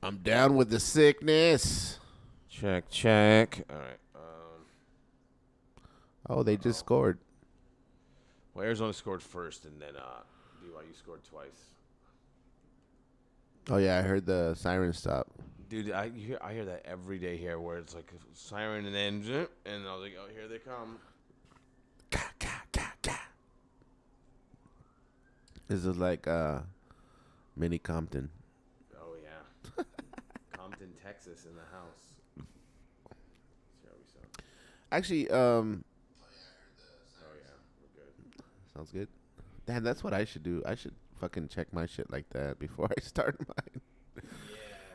I'm down with the sickness. Check. All right. Oh, they just scored. Well, Arizona scored first, and then BYU scored twice. Oh, yeah, I heard the siren stop. Dude, I hear that every day here, where it's like a siren and then, and I was like, oh, here they come. Gah, gah, gah, gah. This is like mini Compton. Oh yeah, Compton, Texas, in the house. See how we sound. Actually, Oh yeah, we're good. sounds good. Damn, that's what I should do. I should fucking check my shit like that before I start mine. Yeah.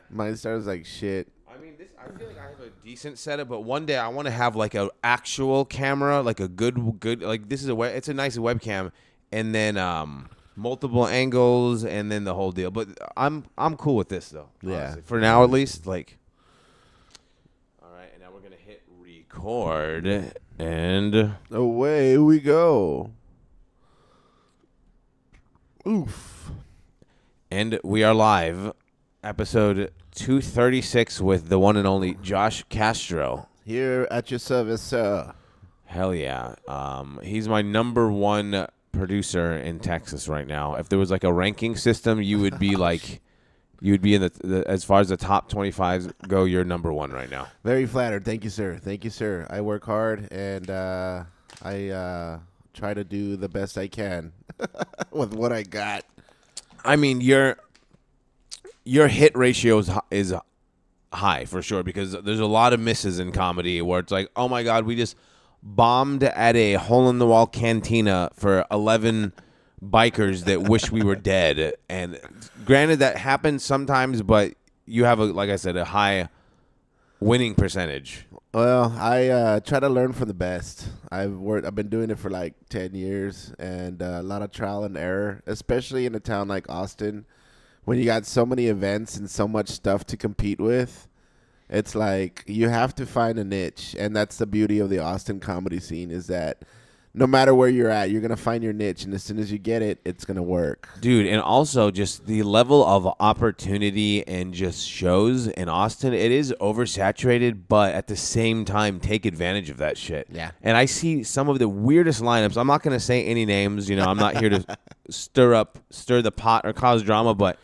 Mine starts like shit. I mean, I feel like I have a decent setup, but one day I want to have like an actual camera, like a good, like this is it's a nice webcam, and then multiple angles, and then the whole deal. But I'm cool with this though. Yeah. Honestly. For now at least. Like, all right, and now we're gonna hit record, and Away we go. Oof. and we are live, episode 236 with the one and only Josh Castro. Here at your service, sir. Hell yeah. He's my number one producer in Texas right now. If there was like a ranking system, you would be like, you would be in the as far as the top 25 go, you're number one right now. Very flattered. Thank you, sir. Thank you, sir. I work hard, and I try to do the best I can with what I got. I mean, your hit ratio is high for sure, because there's a lot of misses in comedy where it's like, oh my God, we just bombed at a hole-in-the-wall cantina for 11 bikers that wish we were dead. And granted, that happens sometimes, but you have, like I said, a high winning percentage. Well, I try to learn from the best. I've been doing it for like 10 years, and a lot of trial and error, especially in a town like Austin, when you got so many events and so much stuff to compete with. It's like you have to find a niche, and that's the beauty of the Austin comedy scene, is that no matter where you're at, you're going to find your niche, and as soon as you get it, it's going to work. Dude, and also just the level of opportunity and just shows in Austin, it is oversaturated, but at the same time, take advantage of that shit. Yeah. And I see some of the weirdest lineups. I'm not going to say any names. You know, I'm not here to stir the pot or cause drama, but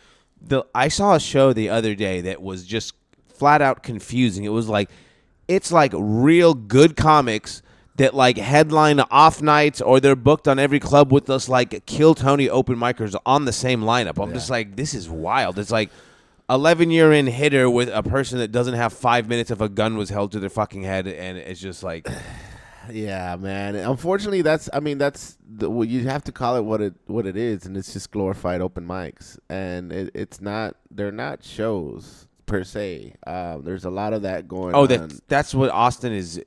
I saw a show the other day that was just flat out confusing. It was like, it's like real good comics that like headline off nights, or they're booked on every club with us like Kill Tony open micers on the same lineup. I'm just like, this is wild. It's like 11-year-in hitter with a person that doesn't have 5 minutes if a gun was held to their fucking head, and it's just like, Yeah, man. Unfortunately, you have to call it what it is, and it's just glorified open mics, and it's not. They're not shows per se. There's a lot of that going on. oh, that's what Austin is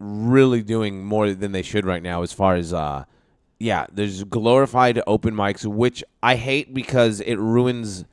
really doing more than they should right now, as far as there's glorified open mics, which I hate because it ruins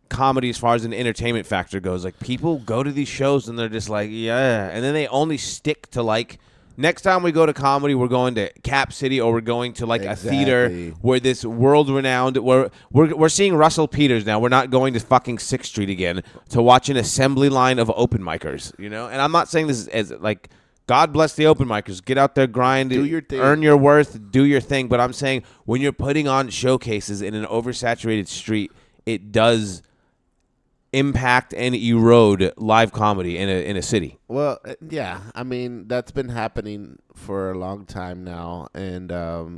comedy as far as an entertainment factor goes. Like, people go to these shows and they're just like, yeah, and then they only stick to like, next time we go to comedy, we're going to Cap City, or we're going to like a theater where this world-renowned, where we're seeing Russell Peters now. We're not going to fucking 6th Street again to watch an assembly line of open micers, you know? And I'm not saying this as like, God bless the open micers. Get out there, grind, do your thing, earn your worth, do your thing. But I'm saying, when you're putting on showcases in an oversaturated street, it does impact and erode live comedy in a city. Well, yeah. I mean, that's been happening for a long time now, and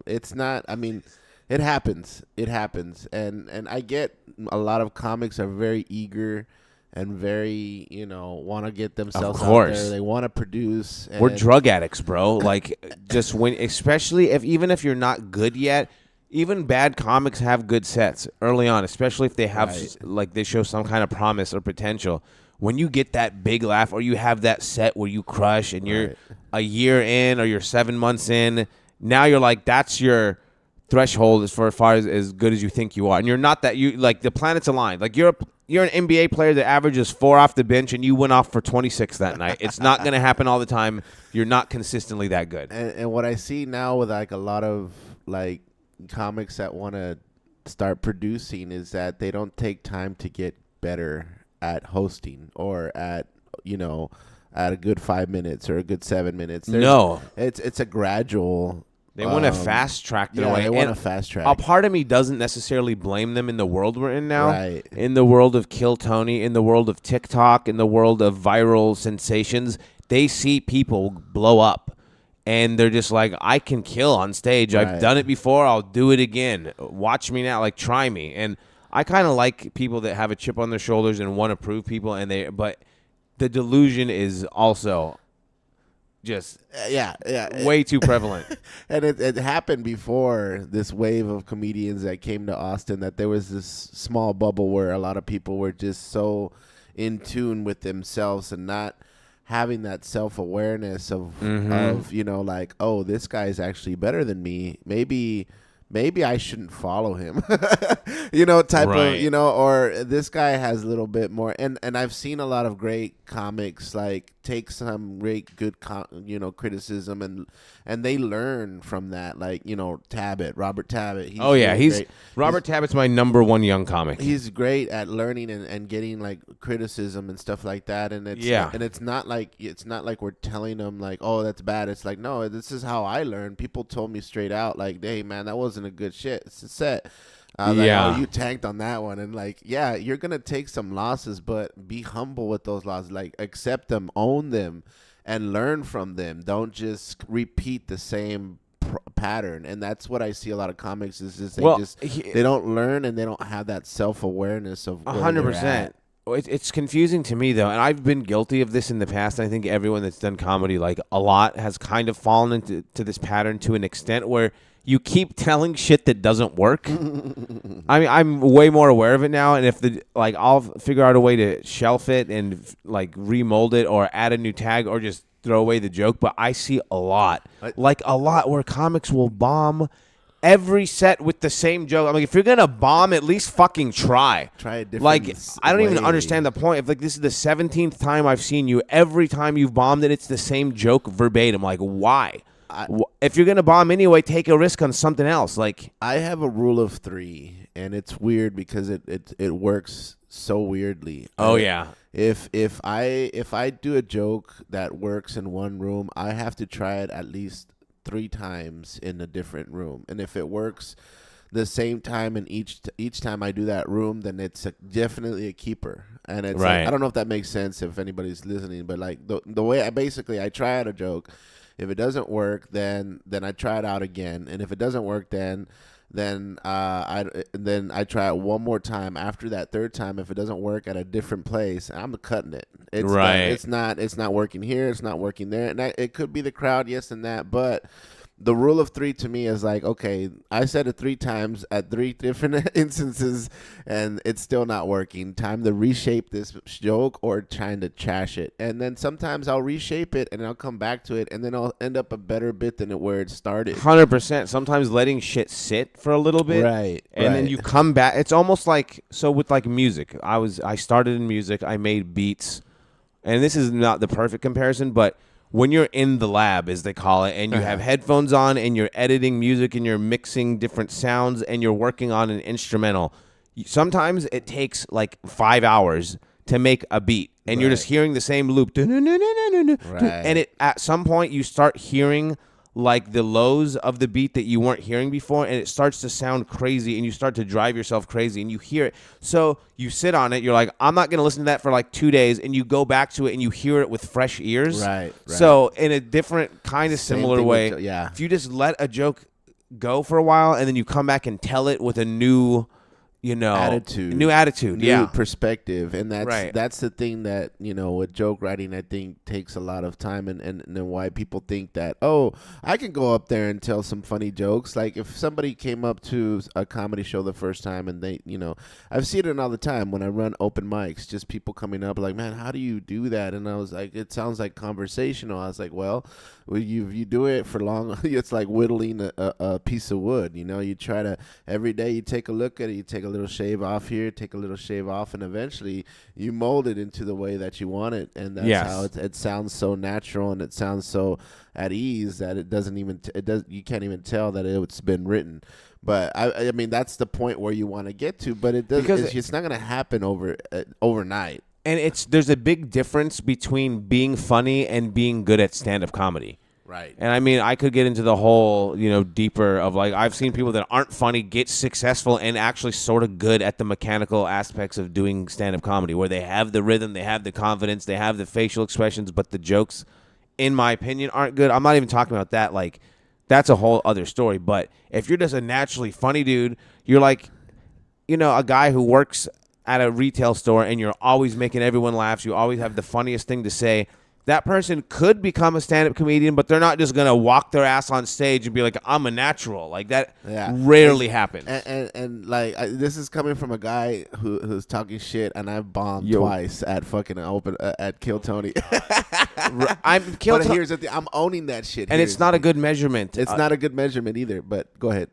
it's not. I mean, it happens. It happens, and I get a lot of comics are very eager and very, want to get themselves out there. They want to produce. We're drug addicts, bro. Like, just especially even if you're not good yet. Even bad comics have good sets early on, especially if they have like they show some kind of promise or potential. When you get that big laugh, or you have that set where you crush, and you're a year in, or you're 7 months in, now you're like, that's your threshold as far as good as you think you are, and you're not that. You like, the planets aligned. Like, you're an NBA player that averages 4 off the bench, and you went off for 26 that night. It's not going to happen all the time. You're not consistently that good. And what I see now with like a lot of like comics that want to start producing is that they don't take time to get better at hosting or at you know at a good 5 minutes or a good 7 minutes. No. It's a gradual. They want to fast track their way. They want And to fast a track. part of me doesn't necessarily blame them in the world we're in now. Right. In the world of Kill Tony, in the world of TikTok, in the world of viral sensations, they see people blow up. And they're just like, I can kill on stage. Right. I've done it before. I'll do it again. Watch me now. Like, try me. And I kind of like people that have a chip on their shoulders and want to prove people. But the delusion is also just way too prevalent. And it happened before this wave of comedians that came to Austin, that there was this small bubble where a lot of people were just so in tune with themselves and not having that self-awareness of like, oh, this guy's actually better than me. Maybe I shouldn't follow him, type Right. of, or this guy has a little bit more. And I've seen a lot of great comics like take some great good, criticism and they learn from that. Like, Robert Tabbitt. He's Robert Tabbitt's my number one young comic. He's great at learning and getting like criticism and stuff like that. And it's not like we're telling them like, oh, that's bad. It's like, no, this is how I learned. People told me straight out like, hey man, that wasn't a good shit. It's a set. Like, oh, you tanked on that one. And like, yeah, you're going to take some losses, but be humble with those losses. Like, accept them, own them, and learn from them. Don't just repeat the same pattern. And that's what I see a lot of comics is they don't learn and they don't have that self-awareness of 100%. It's confusing to me, though, and I've been guilty of this in the past. I think everyone that's done comedy like a lot has kind of fallen into this pattern to an extent where you keep telling shit that doesn't work. I mean, I'm way more aware of it now, and I'll figure out a way to shelf it and like remold it or add a new tag or just throw away the joke. But I see a lot where comics will bomb every set with the same joke. I'm like, if you're gonna bomb, at least fucking try. Try a different Like, I don't even way. understand the point. If like this is the 17th time I've seen you, every time you've bombed it, it's the same joke verbatim. Like, why? If you're gonna bomb anyway, take a risk on something else. Like, I have a rule of 3, and it's weird because it works so weirdly. oh yeah, If I do a joke that works in one room, I have to try it at least 3 times in a different room, and if it works the same time in each time I do that room, then it's definitely a keeper. And it's right. Like, I don't know if that makes sense if anybody's listening, but like the way I try out a joke. If it doesn't work, then I try it out again, and if it doesn't work, then I try it one more time. After that 3rd time, if it doesn't work at a different place, I'm cutting it. It's right. It's not working here. It's not working there. And it could be the crowd, yes, and that. But the rule of 3 to me is like, okay, I said it 3 times at 3 different instances, and it's still not working. Time to reshape this joke or trying to trash it. And then sometimes I'll reshape it and I'll come back to it, and then I'll end up a better bit than where it started. 100%. Sometimes letting shit sit for a little bit, right? And then you come back. It's almost like with like music. I started in music. I made beats, and this is not the perfect comparison, but when you're in the lab, as they call it, and you have headphones on and you're editing music and you're mixing different sounds and you're working on an instrumental, sometimes it takes like 5 hours to make a beat, and you're just hearing the same loop. And at some point you start hearing like the lows of the beat that you weren't hearing before, and it starts to sound crazy, and you start to drive yourself crazy, and you hear it. So you sit on it, you're like, I'm not going to listen to that for like 2 days, and you go back to it and you hear it with fresh ears. Right. So in a different kind of similar way, if you just let a joke go for a while and then you come back and tell it with a new attitude, new perspective, and that's right. That's the thing that with joke writing, I think takes a lot of time, and why people think that, oh, I can go up there and tell some funny jokes. Like if somebody came up to a comedy show the first time and they, I've seen it all the time when I run open mics, just people coming up like, man, how do you do that? And I was like, it sounds like conversational. I was like, well, you do it for long. It's like whittling a piece of wood. You try to every day you take a look at it, you take a little shave off here, take a little shave off, and eventually you mold it into the way that you want it, and that's how it sounds so natural, and it sounds so at ease that you can't even tell that it's been written. But I mean that's the point where you want to get to, but it's not going to happen overnight. And there's a big difference between being funny and being good at stand-up comedy. Right. And I mean, I could get into the whole, deeper of like, I've seen people that aren't funny get successful and actually sort of good at the mechanical aspects of doing stand-up comedy, where they have the rhythm, they have the confidence, they have the facial expressions, but the jokes, in my opinion, aren't good. I'm not even talking about that. Like, that's a whole other story. But if you're just a naturally funny dude, you're like, a guy who works at a retail store and you're always making everyone laugh. You always have the funniest thing to say. That person could become a stand-up comedian, but they're not just going to walk their ass on stage and be like, I'm a natural. Like, that rarely happens. And like, this is coming from a guy who's talking shit, and I've bombed twice at fucking at Kill Tony. But here's the thing. I'm owning that shit. And it's not a good measurement. It's not a good measurement either, but go ahead.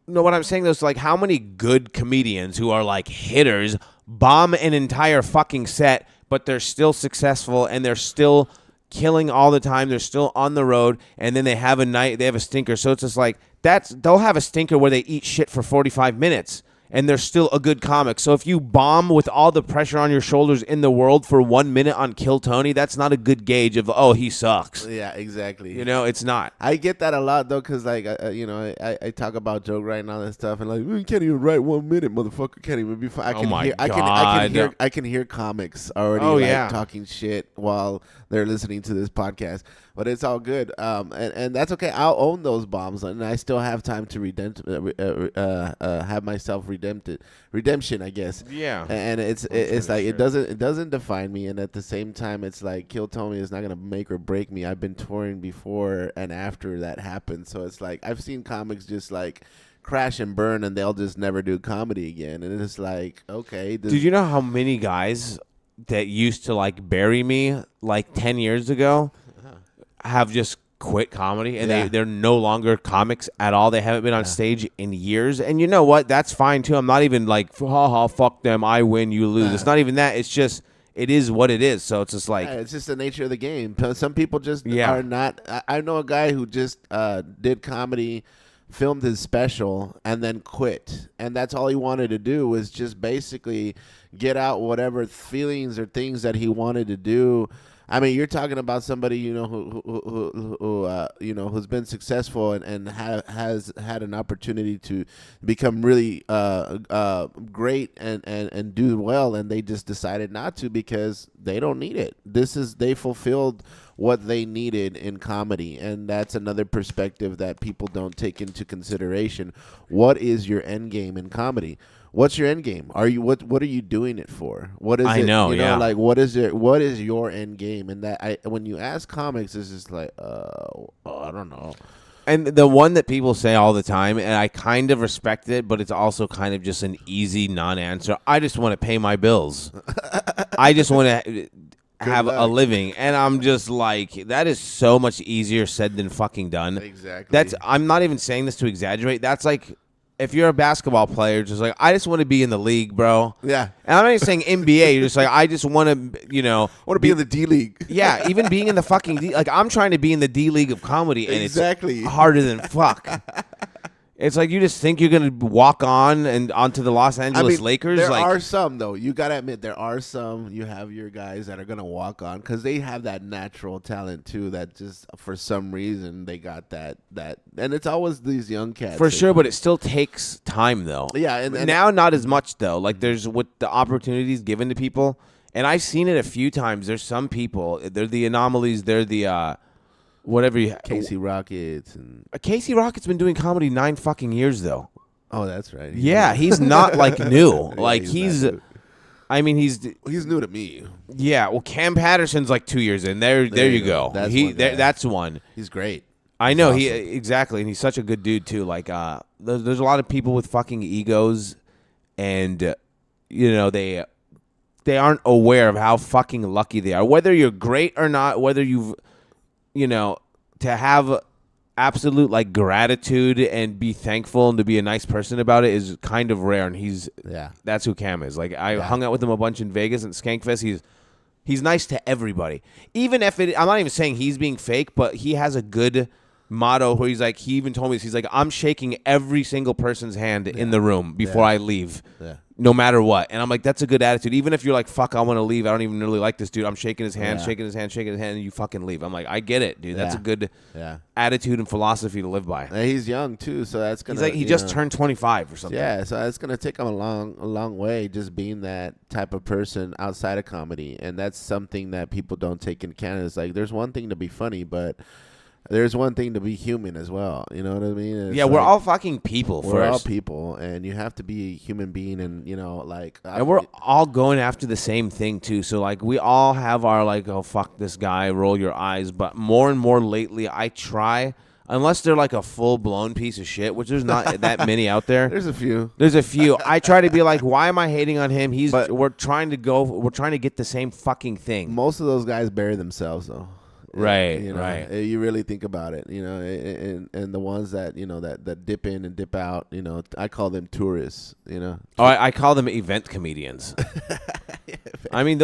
No, what I'm saying though is like, how many good comedians who are like hitters bomb an entire fucking set, but they're still successful and they're still killing all the time. They're still on the road, and then they have a stinker. So it's just like, they'll have a stinker where they eat shit for 45 minutes. And they're still a good comic. So if you bomb with all the pressure on your shoulders in the world for 1 minute on Kill Tony, that's not a good gauge of, he sucks. Yeah, exactly. It's not. I get that a lot, though, because, like, I talk about joke writing and all that stuff, and, like, you can't even write 1 minute, motherfucker. Can't even be fun. I can hear comics already talking shit while they're listening to this podcast. But it's all good, and that's okay. I'll own those bombs, and I still have time to have myself redemption, I guess. Yeah, and it's like it doesn't define me, and at the same time, it's like Kill Tony is not gonna make or break me. I've been touring before and after that happened, so it's like I've seen comics just like crash and burn, and they'll just never do comedy again, and it's like, okay. Did you know how many guys that used to like bury me like 10 years ago have just quit comedy, and they're no longer comics at all? They haven't been on stage in years, and you know what? That's fine too. I'm not even like, fuck them, I win, you lose. It's not even that. It's just, it is what it is. So it's just like, it's just the nature of the game. Some people just are not. I know a guy who just did comedy, filmed his special, and then quit, and that's all he wanted to do was just basically get out whatever feelings or things that he wanted to do. I mean, you're talking about somebody who's been successful and has had an opportunity to become really great and do well, and they just decided not to because they don't need it. They fulfilled what they needed in comedy, and that's another perspective that people don't take into consideration. What is your end game in comedy? What's your end game? What are you doing it for? What is it? I know, like what is your end game? And when you ask comics, it's just like, I don't know. And the one that people say all the time, and I kind of respect it, but it's also kind of just an easy non-answer. I just want to pay my bills. I just want to have a living, and I'm just like, that is so much easier said than fucking done. Exactly. I'm not even saying this to exaggerate. That's like, if you're a basketball player, just like, I just want to be in the league, bro. Yeah. And I'm not even saying NBA. You're just like, I just want to, want to be in the D League. Yeah, even being in the fucking D. Like, I'm trying to be in the D League of comedy, and it's harder than fuck. It's like, you just think you're going to walk on and onto the Los Angeles Lakers. There are some, though. You got to admit, there are some. You have your guys that are going to walk on because they have that natural talent, too, that just for some reason they got that. And it's always these young cats. For sure, but it still takes time, though. Yeah. And now, not as much, though. Like, there's with the opportunities given to people. And I've seen it a few times. There's some people, they're the anomalies. They're the... Casey Rockets and Casey Rocket's been doing comedy 9 fucking years though. Oh, that's right. He's not like new. Like he's I mean, he's new to me. Yeah, well, Cam Patterson's like 2 years in. There you go. That's one. He's great. I know awesome. Exactly, and he's such a good dude too. Like, there's a lot of people with fucking egos, and they aren't aware of how fucking lucky they are. Whether you're great or not, whether you've to have absolute like gratitude and be thankful and to be a nice person about it is kind of rare. And that's who Cam is. Like, I hung out with him a bunch in Vegas and Skankfest. He's nice to everybody. Even if I'm not even saying he's being fake, but he has a good motto where he's like, he even told me this. He's like, I'm shaking every single person's hand in the room before I leave. Yeah. no matter what. And I'm like, that's a good attitude. Even if you're like, fuck, I want to leave. I don't even really like this dude. I'm shaking his hand, and you fucking leave. I'm like, I get it, dude. That's a good attitude and philosophy to live by. And he's young too, so that's gonna. He's like, he just turned 25 or something. Yeah, so that's gonna take him a long way, just being that type of person outside of comedy, and that's something that people don't take into account. It's like there's one thing to be funny, but there's one thing to be human as well. You know what I mean? It's we're all fucking people. We're all people, and you have to be a human being, and and we're all going after the same thing too. So like, we all have our like, oh fuck this guy, roll your eyes. But more and more lately, I try, unless they're like a full blown piece of shit, which there's not that many out there. There's a few. I try to be like, why am I hating on him? We're trying to get the same fucking thing. Most of those guys bury themselves though. Right, right. You really think about it, and the ones that that dip in and dip out, I call them tourists, Oh, I call them event comedians. I mean,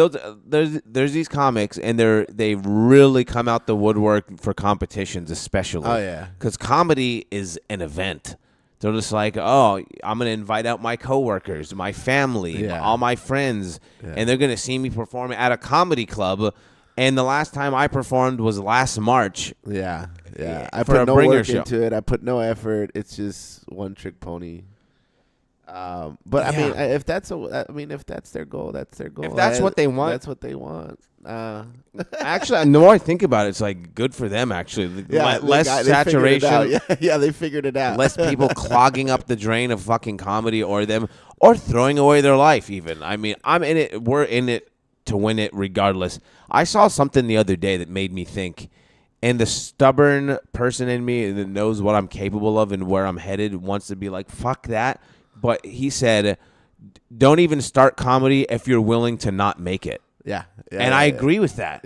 there's these comics, and they really come out the woodwork for competitions, especially. Oh yeah, because comedy is an event. They're just like, oh, I'm gonna invite out my coworkers, my family, all my friends, and they're gonna see me perform at a comedy club. And the last time I performed was last March. Yeah. I put no work into it. I put no effort. It's just one trick pony. But I mean, if that's their goal, that's their goal. If that's what they want, that's what they want. Actually, the more I think about it, it's like good for them. Actually, less saturation. They figured it out. Less people clogging up the drain of fucking comedy, or throwing away their life. Even I mean, I'm in it. We're in it to win it regardless. I saw something the other day that made me think, and the stubborn person in me that knows what I'm capable of and where I'm headed wants to be like, fuck that. But he said, don't even start comedy if you're willing to not make it. And I agree with that.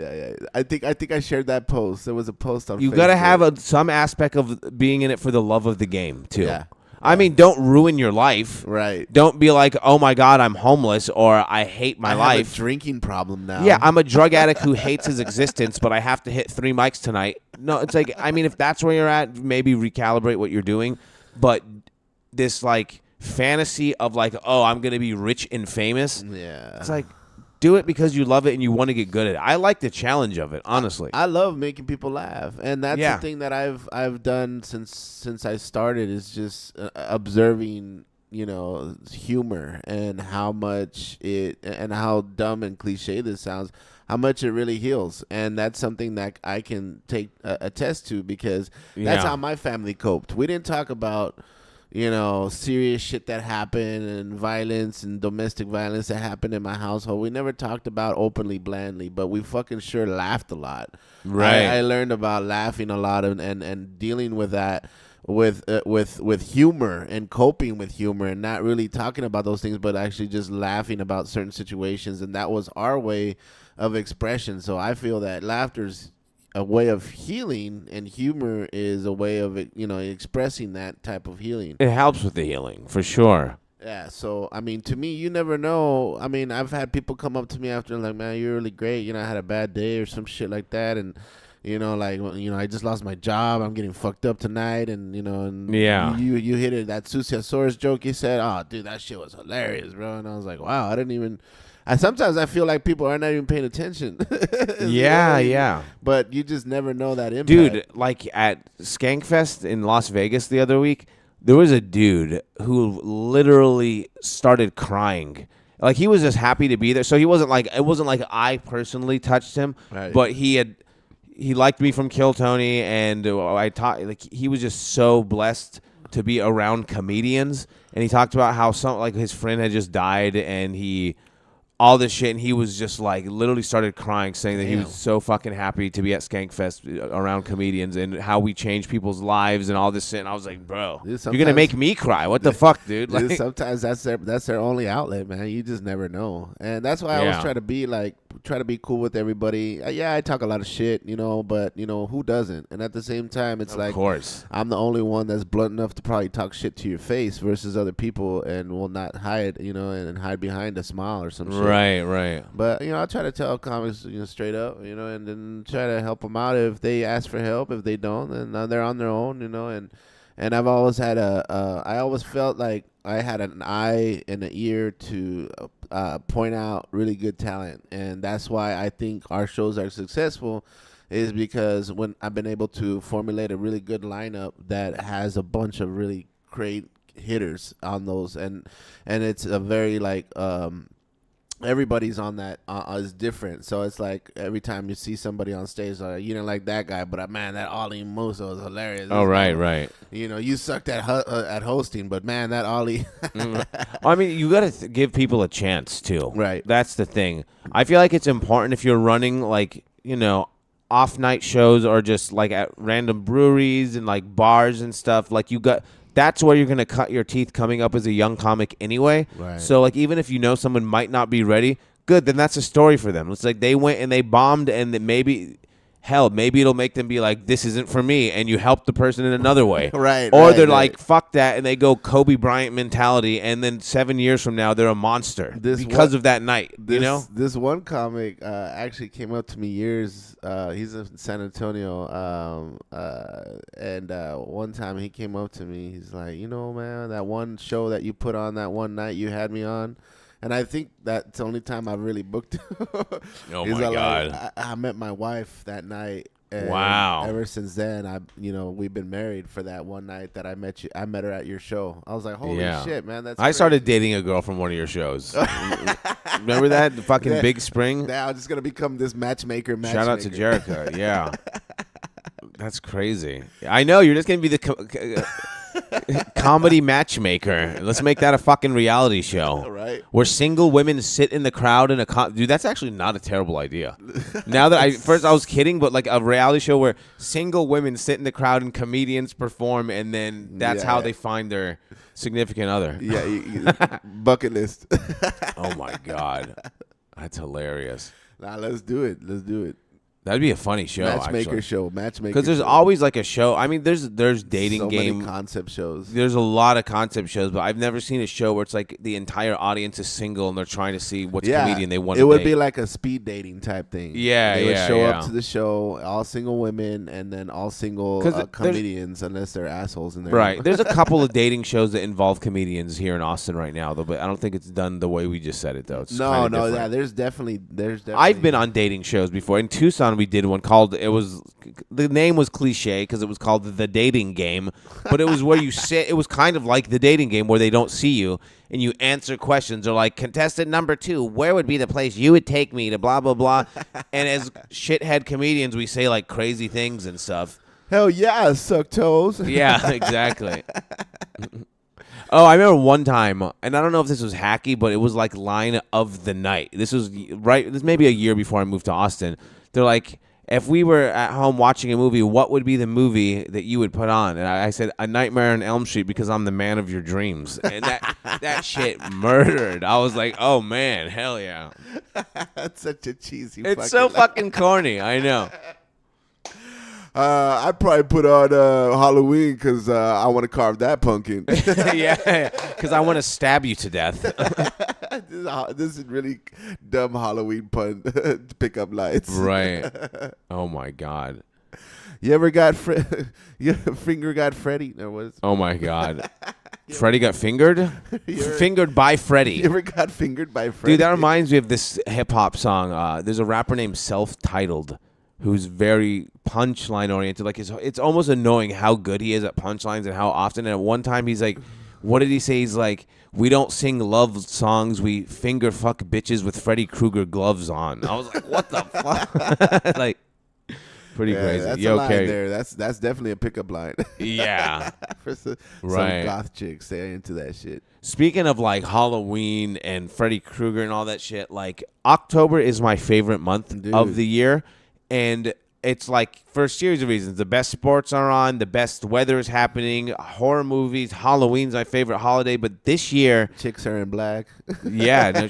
I think I shared that post. There was a post on Facebook. You got to have some aspect of being in it for the love of the game too. Yeah. I mean, don't ruin your life. Right. Don't be like, oh, my God, I'm homeless, or I hate my life. I have a drinking problem now. Yeah, I'm a drug addict who hates his existence, but I have to hit 3 mics tonight. No, it's like, I mean, if that's where you're at, maybe recalibrate what you're doing. But this, like, fantasy of, like, oh, I'm going to be rich and famous. Yeah. It's like, do it because you love it and you want to get good at it. I like the challenge of it, honestly. I love making people laugh, and that's the thing that I've done since I started is just observing, humor and how much and how dumb and cliche this sounds, how much it really heals, and that's something that I can take attest to because that's how my family coped. We didn't talk about serious shit that happened and violence and domestic violence that happened in my household. We never talked about openly, blandly, but we fucking sure laughed a lot. Right. I learned about laughing a lot and dealing with that with humor and coping with humor and not really talking about those things, but actually just laughing about certain situations. And that was our way of expression. So I feel that laughter's a way of healing, and humor is a way of expressing that type of healing. It helps with the healing for sure. Yeah, so I mean, to me, you never know. I mean, I've had people come up to me after like, man, you're really great. I had a bad day or some shit like that, and I just lost my job. I'm getting fucked up tonight, and you hit it. That Susiosaurus joke you said, oh, dude, that shit was hilarious, bro. And I was like, wow, I didn't even. Sometimes I feel like people are not even paying attention. Yeah. But you just never know that impact. Dude, like at Skankfest in Las Vegas the other week, there was a dude who literally started crying. Like, he was just happy to be there. So it wasn't like I personally touched him, right. But he liked me from Kill Tony, and he was just so blessed to be around comedians. And he talked about how his friend had just died, and all this shit, and he was just like literally started crying, saying that he was so fucking happy to be at Skankfest around comedians and how we change people's lives and all this shit. And I was like, bro, you're gonna make me cry. What the fuck, dude? Dude, sometimes that's their only outlet, man. You just never know, and that's why I always try to be cool with everybody. I talk a lot of shit, but who doesn't? And at the same time, it's of course, I'm the only one that's blunt enough to probably talk shit to your face versus other people and will not hide, and hide behind a smile or some shit. Right. But I try to tell comics straight up, and then try to help them out if they ask for help. If they don't, then they're on their own, and I've always had I always felt like I had an eye and an ear to point out really good talent, and that's why I think our shows are successful. Is because when I've been able to formulate a really good lineup that has a bunch of really great hitters on those, and it's a very like everybody's on that is different. So it's like every time you see somebody on stage, like, you didn't like that guy, but man, that Ali Musa was hilarious. Oh, This right, guy, right. You know, you sucked at hosting, but man, that Ali. I mean, you got to give people a chance too. Right. That's the thing. I feel like it's important if you're running like, off night shows or just like at random breweries and like bars and stuff. Like that's where you're going to cut your teeth coming up as a young comic anyway. Right. So like even if someone might not be ready, good, then that's a story for them. It's like they went and they bombed and then maybe it'll make them be like, this isn't for me, and you help the person in another way. Right. Or right, they're right. like, fuck that, and they go Kobe Bryant mentality, and then 7 years from now, they're a monster because of that night, This one comic actually came up to me years. He's in San Antonio, and one time he came up to me. He's like, man, that one show that you put on that one night you had me on. And I think that's the only time I really booked. Oh my God! Like, I met my wife that night. And wow! Ever since then, we've been married for that one night that I met you. I met her at your show. I was like, holy shit, man! That's. I started dating a girl from one of your shows. Remember that the fucking Big Spring? Now I'm just gonna become this matchmaker. Shout out to Jerica. Yeah, that's crazy. I know you're just gonna be the. Comedy matchmaker. Let's make that a fucking reality show. Right. Where single women sit in the crowd in a dude, that's actually not a terrible idea. Now that I was kidding, but like a reality show where single women sit in the crowd and comedians perform, and then that's how they find their significant other. Yeah, bucket list. Oh my God, that's hilarious. Nah, let's do it. That'd be a funny show, Matchmaker show. Because there's always like a show. I mean, there's dating so game many concept shows. There's a lot of concept shows, but I've never seen a show where it's like the entire audience is single and they're trying to see which comedian they want to date. It would be like a speed dating type thing. Yeah, they would show up to the show, all single women, and then all single comedians, unless they're assholes in there. Right. There's a couple of dating shows that involve comedians here in Austin right now, though, but I don't think it's done the way we just said it, though. It's yeah. There's definitely. I've been on dating shows before. In Tucson, we did one called. The name was cliche because it was called The Dating Game, but it was where you sit. It was kind of like the dating game where they don't see you and you answer questions. Or like, contestant number 2, where would be the place you would take me to blah, blah, blah. And as shithead comedians, we say like crazy things and stuff. Hell yeah, suck toes. Yeah, exactly. Oh, I remember one time, and I don't know if this was hacky, but it was like line of the night. This was maybe a year before I moved to Austin. They're like, if we were at home watching a movie, what would be the movie that you would put on? And I said, A Nightmare on Elm Street, because I'm the man of your dreams. And that shit murdered. I was like, oh, man, hell yeah. That's such a cheesy It's so fucking corny. I know. I'd probably put on Halloween because I want to carve that pumpkin. Yeah, because I want to stab you to death. This is really dumb Halloween pun pickup lines. Right. Oh, my God. You ever got your finger got Freddy? There was. Oh, my God. Freddie got fingered? Fingered by Freddie. You ever got fingered by Freddie? Dude, that reminds me of this hip-hop song. There's a rapper named Self-Titled who's very punchline oriented. Like it's almost annoying how good he is at punchlines and how often. And at one time he's like, what did he say? He's like, we don't sing love songs, we finger fuck bitches with Freddy Krueger gloves on. I was like, what the fuck? Like, pretty crazy. That's a line there. That's definitely a pickup line. Yeah. For some right. goth chicks, they're into that shit. Speaking of like Halloween and Freddy Krueger and all that shit, like October is my favorite month of the year. And it's like for a series of reasons. The best sports are on. The best weather is happening. Horror movies. Halloween's my favorite holiday. But this year... Chicks are in black. Yeah. No,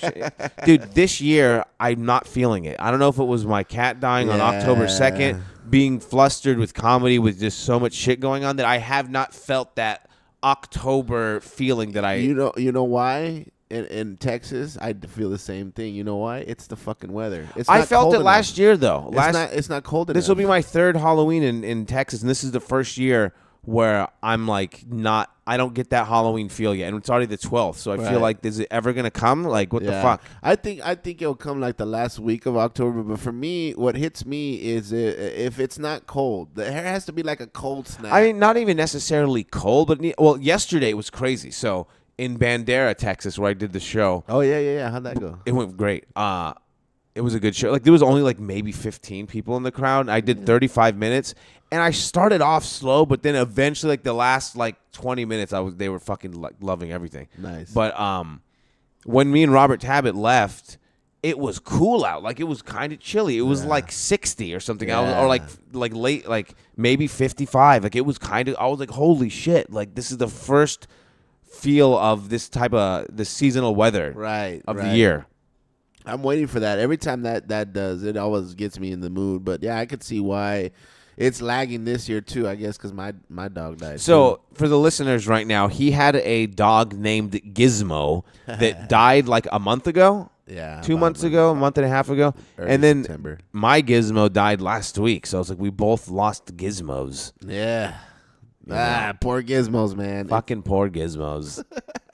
dude, this year, I'm not feeling it. I don't know if it was my cat dying on October 2nd, being flustered with comedy with just so much shit going on that I have not felt that October feeling that I... You know why? In Texas, I feel the same thing. You know why? It's the fucking weather. I felt it last year, though. It's not cold enough. This will be my third Halloween in Texas, and this is the first year where I'm like I don't get that Halloween feel yet, and it's already the 12th, so I feel like is it ever gonna come? Like what the fuck? I think it'll come like the last week of October. But for me, what hits me is if it's not cold, there has to be like a cold snap. I mean, not even necessarily cold, but yesterday it was crazy. So in Bandera, Texas, where I did the show. Oh yeah. How'd that go? It went great. It was a good show. Like there was only like maybe 15 people in the crowd. I did 35 minutes, and I started off slow, but then eventually, like the last like 20 minutes, they were fucking like loving everything. Nice. But when me and Robert Tabbitt left, it was cool out. Like it was kind of chilly. It was like 60 or something, or like late, like maybe 55. Like it was kind of. I was like, holy shit! Like this is the first feel of this type of the seasonal weather of the year. I'm waiting for that. Every time that does, it always gets me in the mood. But yeah, I could see why it's lagging this year too. I guess because my dog died. So for the listeners right now, he had a dog named Gizmo that died like a month ago. Yeah, 2 months ago, a month and a half ago, and then September. My Gizmo died last week. So I was like, we both lost Gizmos. Yeah. Poor Gizmos, man. Fucking poor Gizmos.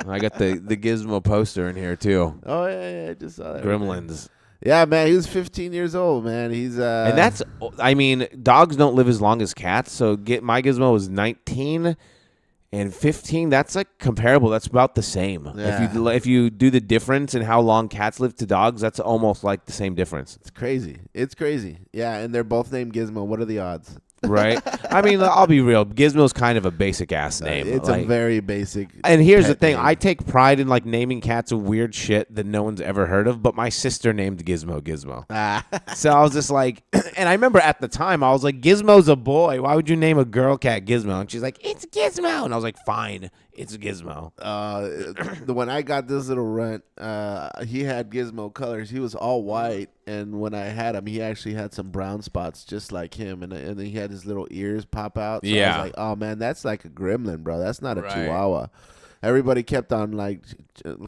I got the Gizmo poster in here too. Oh yeah, I just saw that. Gremlins. Yeah, man, he was 15 years old, man. He's and that's, I mean, dogs don't live as long as cats. So my Gizmo was 19 and 15. That's like comparable. That's about the same. Yeah. If you do the difference in how long cats live to dogs, that's almost like the same difference. It's crazy. Yeah, and they're both named Gizmo. What are the odds? Right? I mean, I'll be real. Gizmo's kind of a basic ass name. It's a very basic. And here's the thing: name. I take pride in like naming cats of weird shit that no one's ever heard of. But my sister named Gizmo Gizmo, so I was just like, and I remember at the time I was like, Gizmo's a boy. Why would you name a girl cat Gizmo? And she's like, it's Gizmo, and I was like, fine, it's Gizmo. When I got this little runt, he had Gizmo colors. He was all white, and when I had him, he actually had some brown spots just like him, and then he had his little ears pop out. So I was like, oh man, that's like a gremlin, bro. That's not a Chihuahua. Everybody kept on like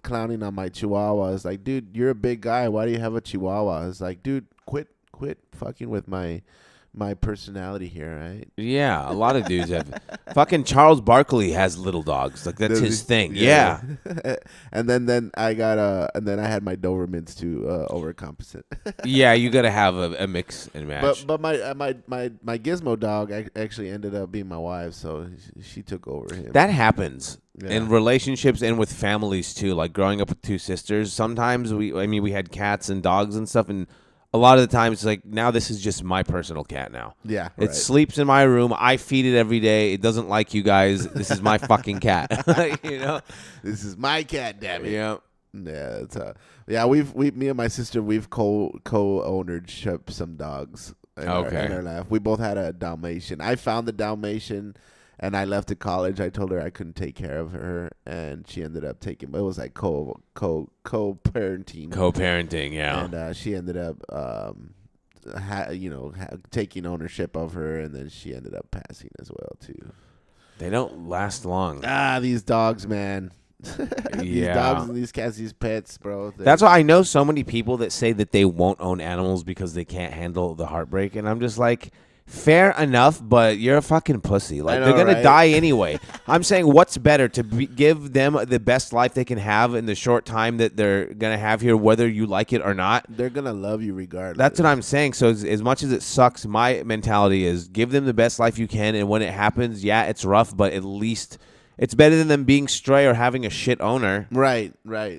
clowning on my Chihuahua. It's like, dude, you're a big guy. Why do you have a Chihuahua? It's like, dude, quit fucking with my personality here, right? Yeah, a lot of dudes have. Fucking Charles Barkley has little dogs. Like that's his thing. Yeah. And then I got and then I had my Dobermans to overcompensate. Yeah, you got to have a mix and match. But my Gizmo dog actually ended up being my wife, so she took over him. That happens. Yeah. In relationships and with families too. Like growing up with two sisters, sometimes we had cats and dogs and stuff, and a lot of the times, it's like, now this is just my personal cat now. Yeah. It sleeps in my room. I feed it every day. It doesn't like you guys. This is my fucking cat. You know? This is my cat, damn it. Yeah. Yeah. It's me and my sister, we've co-ownership some dogs in our life. We both had a Dalmatian. I found the Dalmatian, and I left to college. I told her I couldn't take care of her, and she ended up taking. It was like co-parenting. Co-parenting, yeah. And she ended up, taking ownership of her, and then she ended up passing as well too. They don't last long. These dogs, man. These dogs and these cats, these pets, bro. That's why I know so many people that say that they won't own animals because they can't handle the heartbreak, and I'm just like, fair enough, but you're a fucking pussy. Like, they're going to die anyway. I'm saying what's better, to give them the best life they can have in the short time that they're going to have here, whether you like it or not. They're going to love you regardless. That's what I'm saying. So as much as it sucks, my mentality is give them the best life you can, and when it happens, yeah, it's rough, but at least it's better than them being stray or having a shit owner. Right.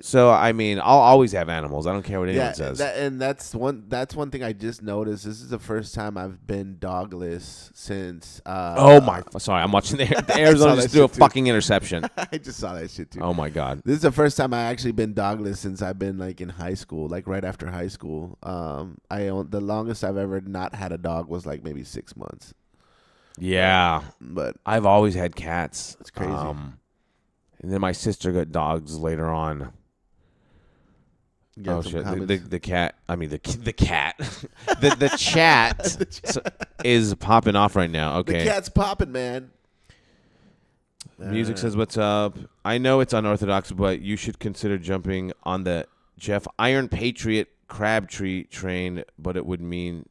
So, I mean, I'll always have animals. I don't care what anyone says. That's one thing I just noticed. This is the first time I've been dogless since... sorry, I'm watching the Arizona just threw a fucking interception. I just saw that shit, too. Oh, my God. This is the first time I actually been dogless since I've been, like, in high school, like, right after high school. The longest I've ever not had a dog was, like, maybe 6 months. Yeah, but I've always had cats. It's crazy. And then my sister got dogs later on. Oh shit! The cat. I mean the cat. the chat is popping off right now. Okay, the cat's popping, man. Music says, "What's up?" I know it's unorthodox, but you should consider jumping on the Jeff Iron Patriot Crabtree train. But it would mean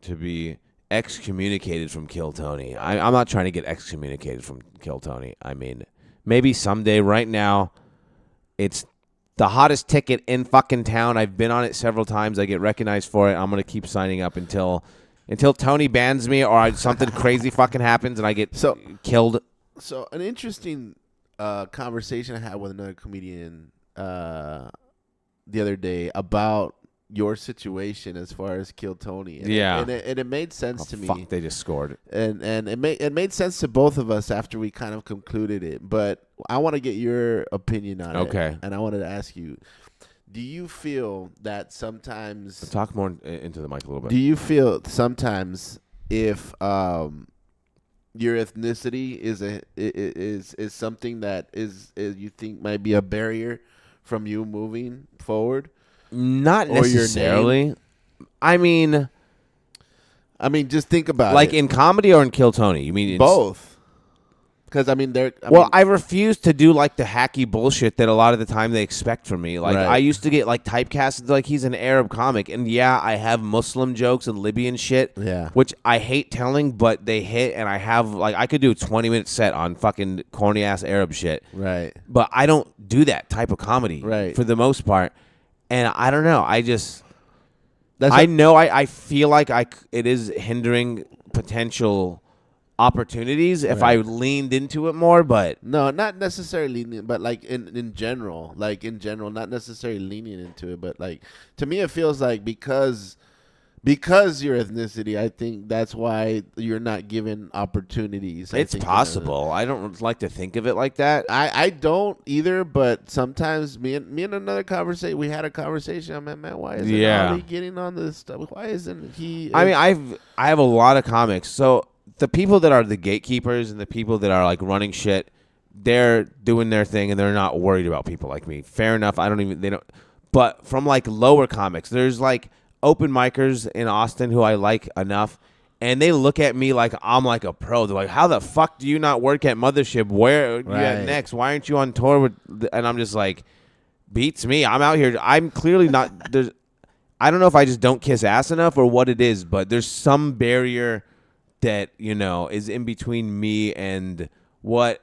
to be excommunicated from Kill Tony. I'm not trying to get excommunicated from Kill Tony. I mean, maybe someday. Right now, it's the hottest ticket in fucking town. I've been on it several times. I get recognized for it. I'm gonna keep signing up until Tony bans me or something crazy fucking happens and I get killed. So an interesting conversation I had with another comedian the other day about your situation as far as Kill Tony. And it made sense to me. Fuck, they just scored. And it made sense to both of us after we kind of concluded it. But I want to get your opinion on it. Okay. And I wanted to ask you, do you feel that sometimes talk more into the mic a little bit? Do you feel sometimes if your ethnicity is something that is you think might be a barrier from you moving forward? Not necessarily. I mean, just think about like it. in comedy or in Kill Tony. You mean Both? Because I refuse to do like the hacky bullshit that a lot of the time they expect from me. Like I used to get like typecasted like he's an Arab comic, and yeah, I have Muslim jokes and Libyan shit. Yeah. Which I hate telling, but they hit, and I have like I could do a 20-minute set on fucking corny ass Arab shit. Right. But I don't do that type of comedy. Right. For the most part. And I don't know. I feel like it is hindering potential opportunities if I leaned into it more, but no, not necessarily leaning, but like in general, not necessarily leaning into it, but like to me, it feels like because your ethnicity, I think that's why you're not given opportunities. It's possible. I don't like to think of it like that. I don't either, but sometimes me and another conversation, we had a conversation. I'm like, man, why isn't Ali getting on this stuff? Why isn't he? I mean, I have a lot of comics. So the people that are the gatekeepers and the people that are like running shit, they're doing their thing and they're not worried about people like me. Fair enough. But from like lower comics, there's like open micers in Austin who I like enough, and they look at me like I'm like a pro. They're like, how the fuck do you not work at Mothership? Where you at next? Why aren't you on tour with? And I'm just like, beats me. I'm out here. I'm clearly not. I don't know if I just don't kiss ass enough or what it is, but there's some barrier that is in between me and what.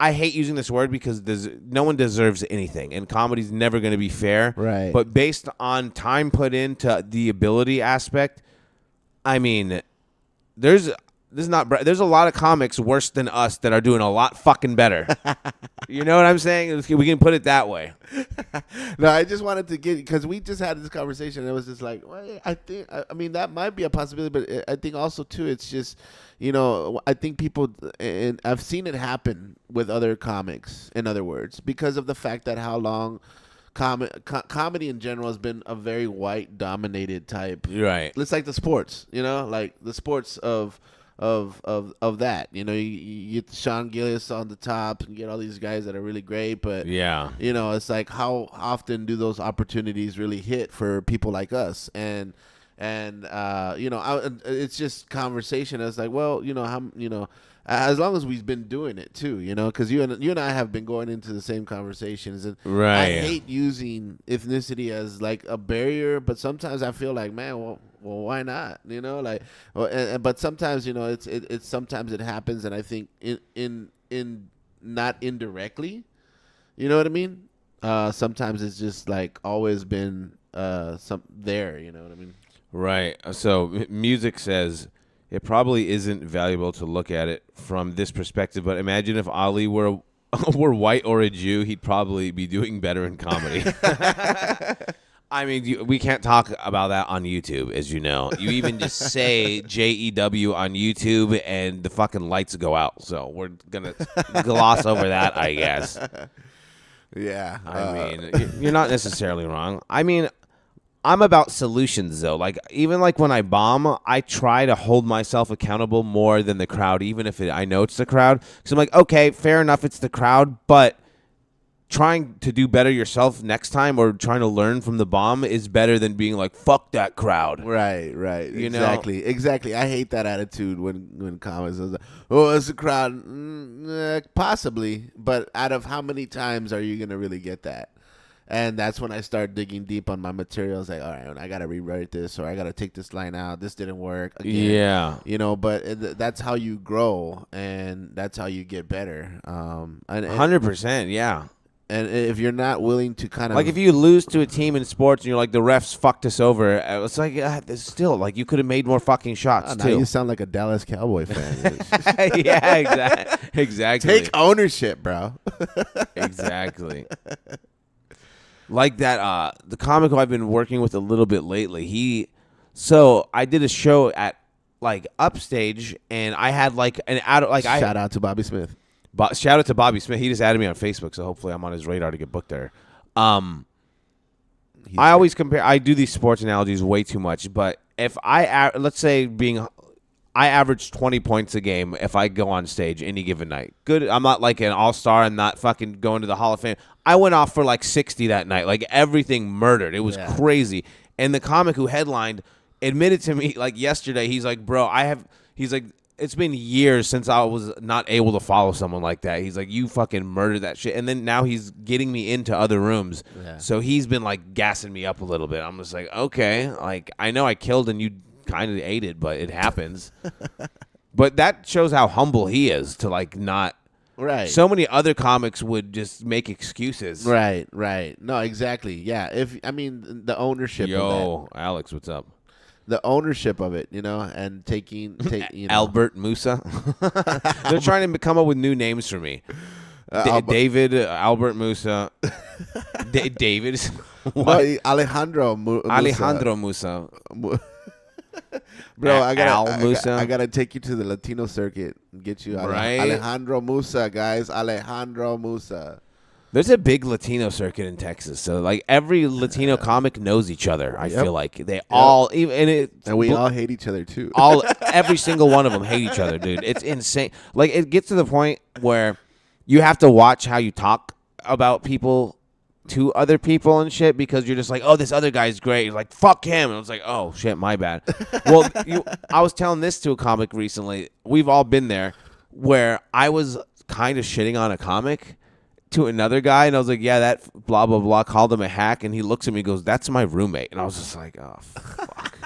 I hate using this word because no one deserves anything, and comedy's never going to be fair. Right. But based on time put into the ability aspect, I mean, there's a lot of comics worse than us that are doing a lot fucking better. You know what I'm saying? We can put it that way. No, I just wanted to get, because we just had this conversation, and it was just like, well, I think, that might be a possibility, but I think also too, it's just, I think people, and I've seen it happen with other comics, in other words, because of the fact that how long comedy in general has been a very white dominated type. Right. It's like the sports, like the sports of that. You get Sean Gillis on the top and get all these guys that are really great, but it's like, how often do those opportunities really hit for people like us? And it's just conversation. It's like, well, as long as we've been doing it too, because you and I have been going into the same conversations, and I hate using ethnicity as like a barrier, but sometimes I feel like, man, well, why not? But sometimes, it's sometimes it happens, and I think in not indirectly, you know what I mean? Sometimes it's just like always been there, you know what I mean? Right. So music says it probably isn't valuable to look at it from this perspective, but imagine if Ali were white or a Jew, he'd probably be doing better in comedy. I mean, we can't talk about that on YouTube, as you know. You even just say JEW on YouTube, and the fucking lights go out. So we're going to gloss over that, I guess. Yeah. I mean, you're not necessarily wrong. I mean, I'm about solutions, though. Like, even like when I bomb, I try to hold myself accountable more than the crowd, even if I know it's the crowd. Because I'm like, okay, fair enough, it's the crowd, but trying to do better yourself next time or trying to learn from the bomb is better than being like, fuck that crowd. Right. Exactly. I hate that attitude when comics is like, oh, it's a crowd. Possibly, but out of how many times are you going to really get that? And that's when I started digging deep on my materials. Like, all right, I got to rewrite this, or I got to take this line out. This didn't work again. Yeah. But that's how you grow, and that's how you get better. 100%, yeah. And if you're not willing to kind of like if you lose to a team in sports and you're like the refs fucked us over, it's like still like you could have made more fucking shots now too. you sound like a Dallas Cowboy fan. Yeah, exactly. Take ownership, bro. Exactly. Like that, the comic who I've been working with a little bit lately. So I did a show at like Upstage, and I had like shout out to Bobby Smith. Shout out to Bobby Smith. He just added me on Facebook, so hopefully I'm on his radar to get booked there. I always compare. I do these sports analogies way too much, but if let's say I average 20 points a game if I go on stage any given night. Good. I'm not like an all-star. I'm not fucking going to the Hall of Fame. I went off for like 60 that night. Like everything murdered. It was crazy. And the comic who headlined admitted to me like yesterday, he's like, bro, he's like, it's been years since I was not able to follow someone like that. He's like, you fucking murdered that shit. And then now he's getting me into other rooms. Yeah. So he's been like gassing me up a little bit. I'm just like, okay, like I know I killed and you kind of ate it, but it happens. But that shows how humble he is to like not. Right. So many other comics would just make excuses. Right. No, exactly. Yeah. The ownership. Yo, of that. Alex, what's up? The ownership of it, and Albert Musa. They're trying to come up with new names for me. David, Albert Musa. David. Alejandro Musa. Alejandro Musa. Bro, I gotta take you to the Latino circuit and get you right? Alejandro Musa, guys. Alejandro Musa. There's a big Latino circuit in Texas, so like every Latino comic knows each other. I feel like they all and we all hate each other too. Every single one of them hate each other, dude. It's insane. Like it gets to the point where you have to watch how you talk about people to other people and shit because you're just like, oh, this other guy's great. You're like, fuck him. And I was like, oh shit, my bad. Well, I was telling this to a comic recently. We've all been there where I was kind of shitting on a comic to another guy, and I was like, yeah, that blah, blah, blah, called him a hack, and he looks at me and goes, that's my roommate. And I was just like, oh, fuck.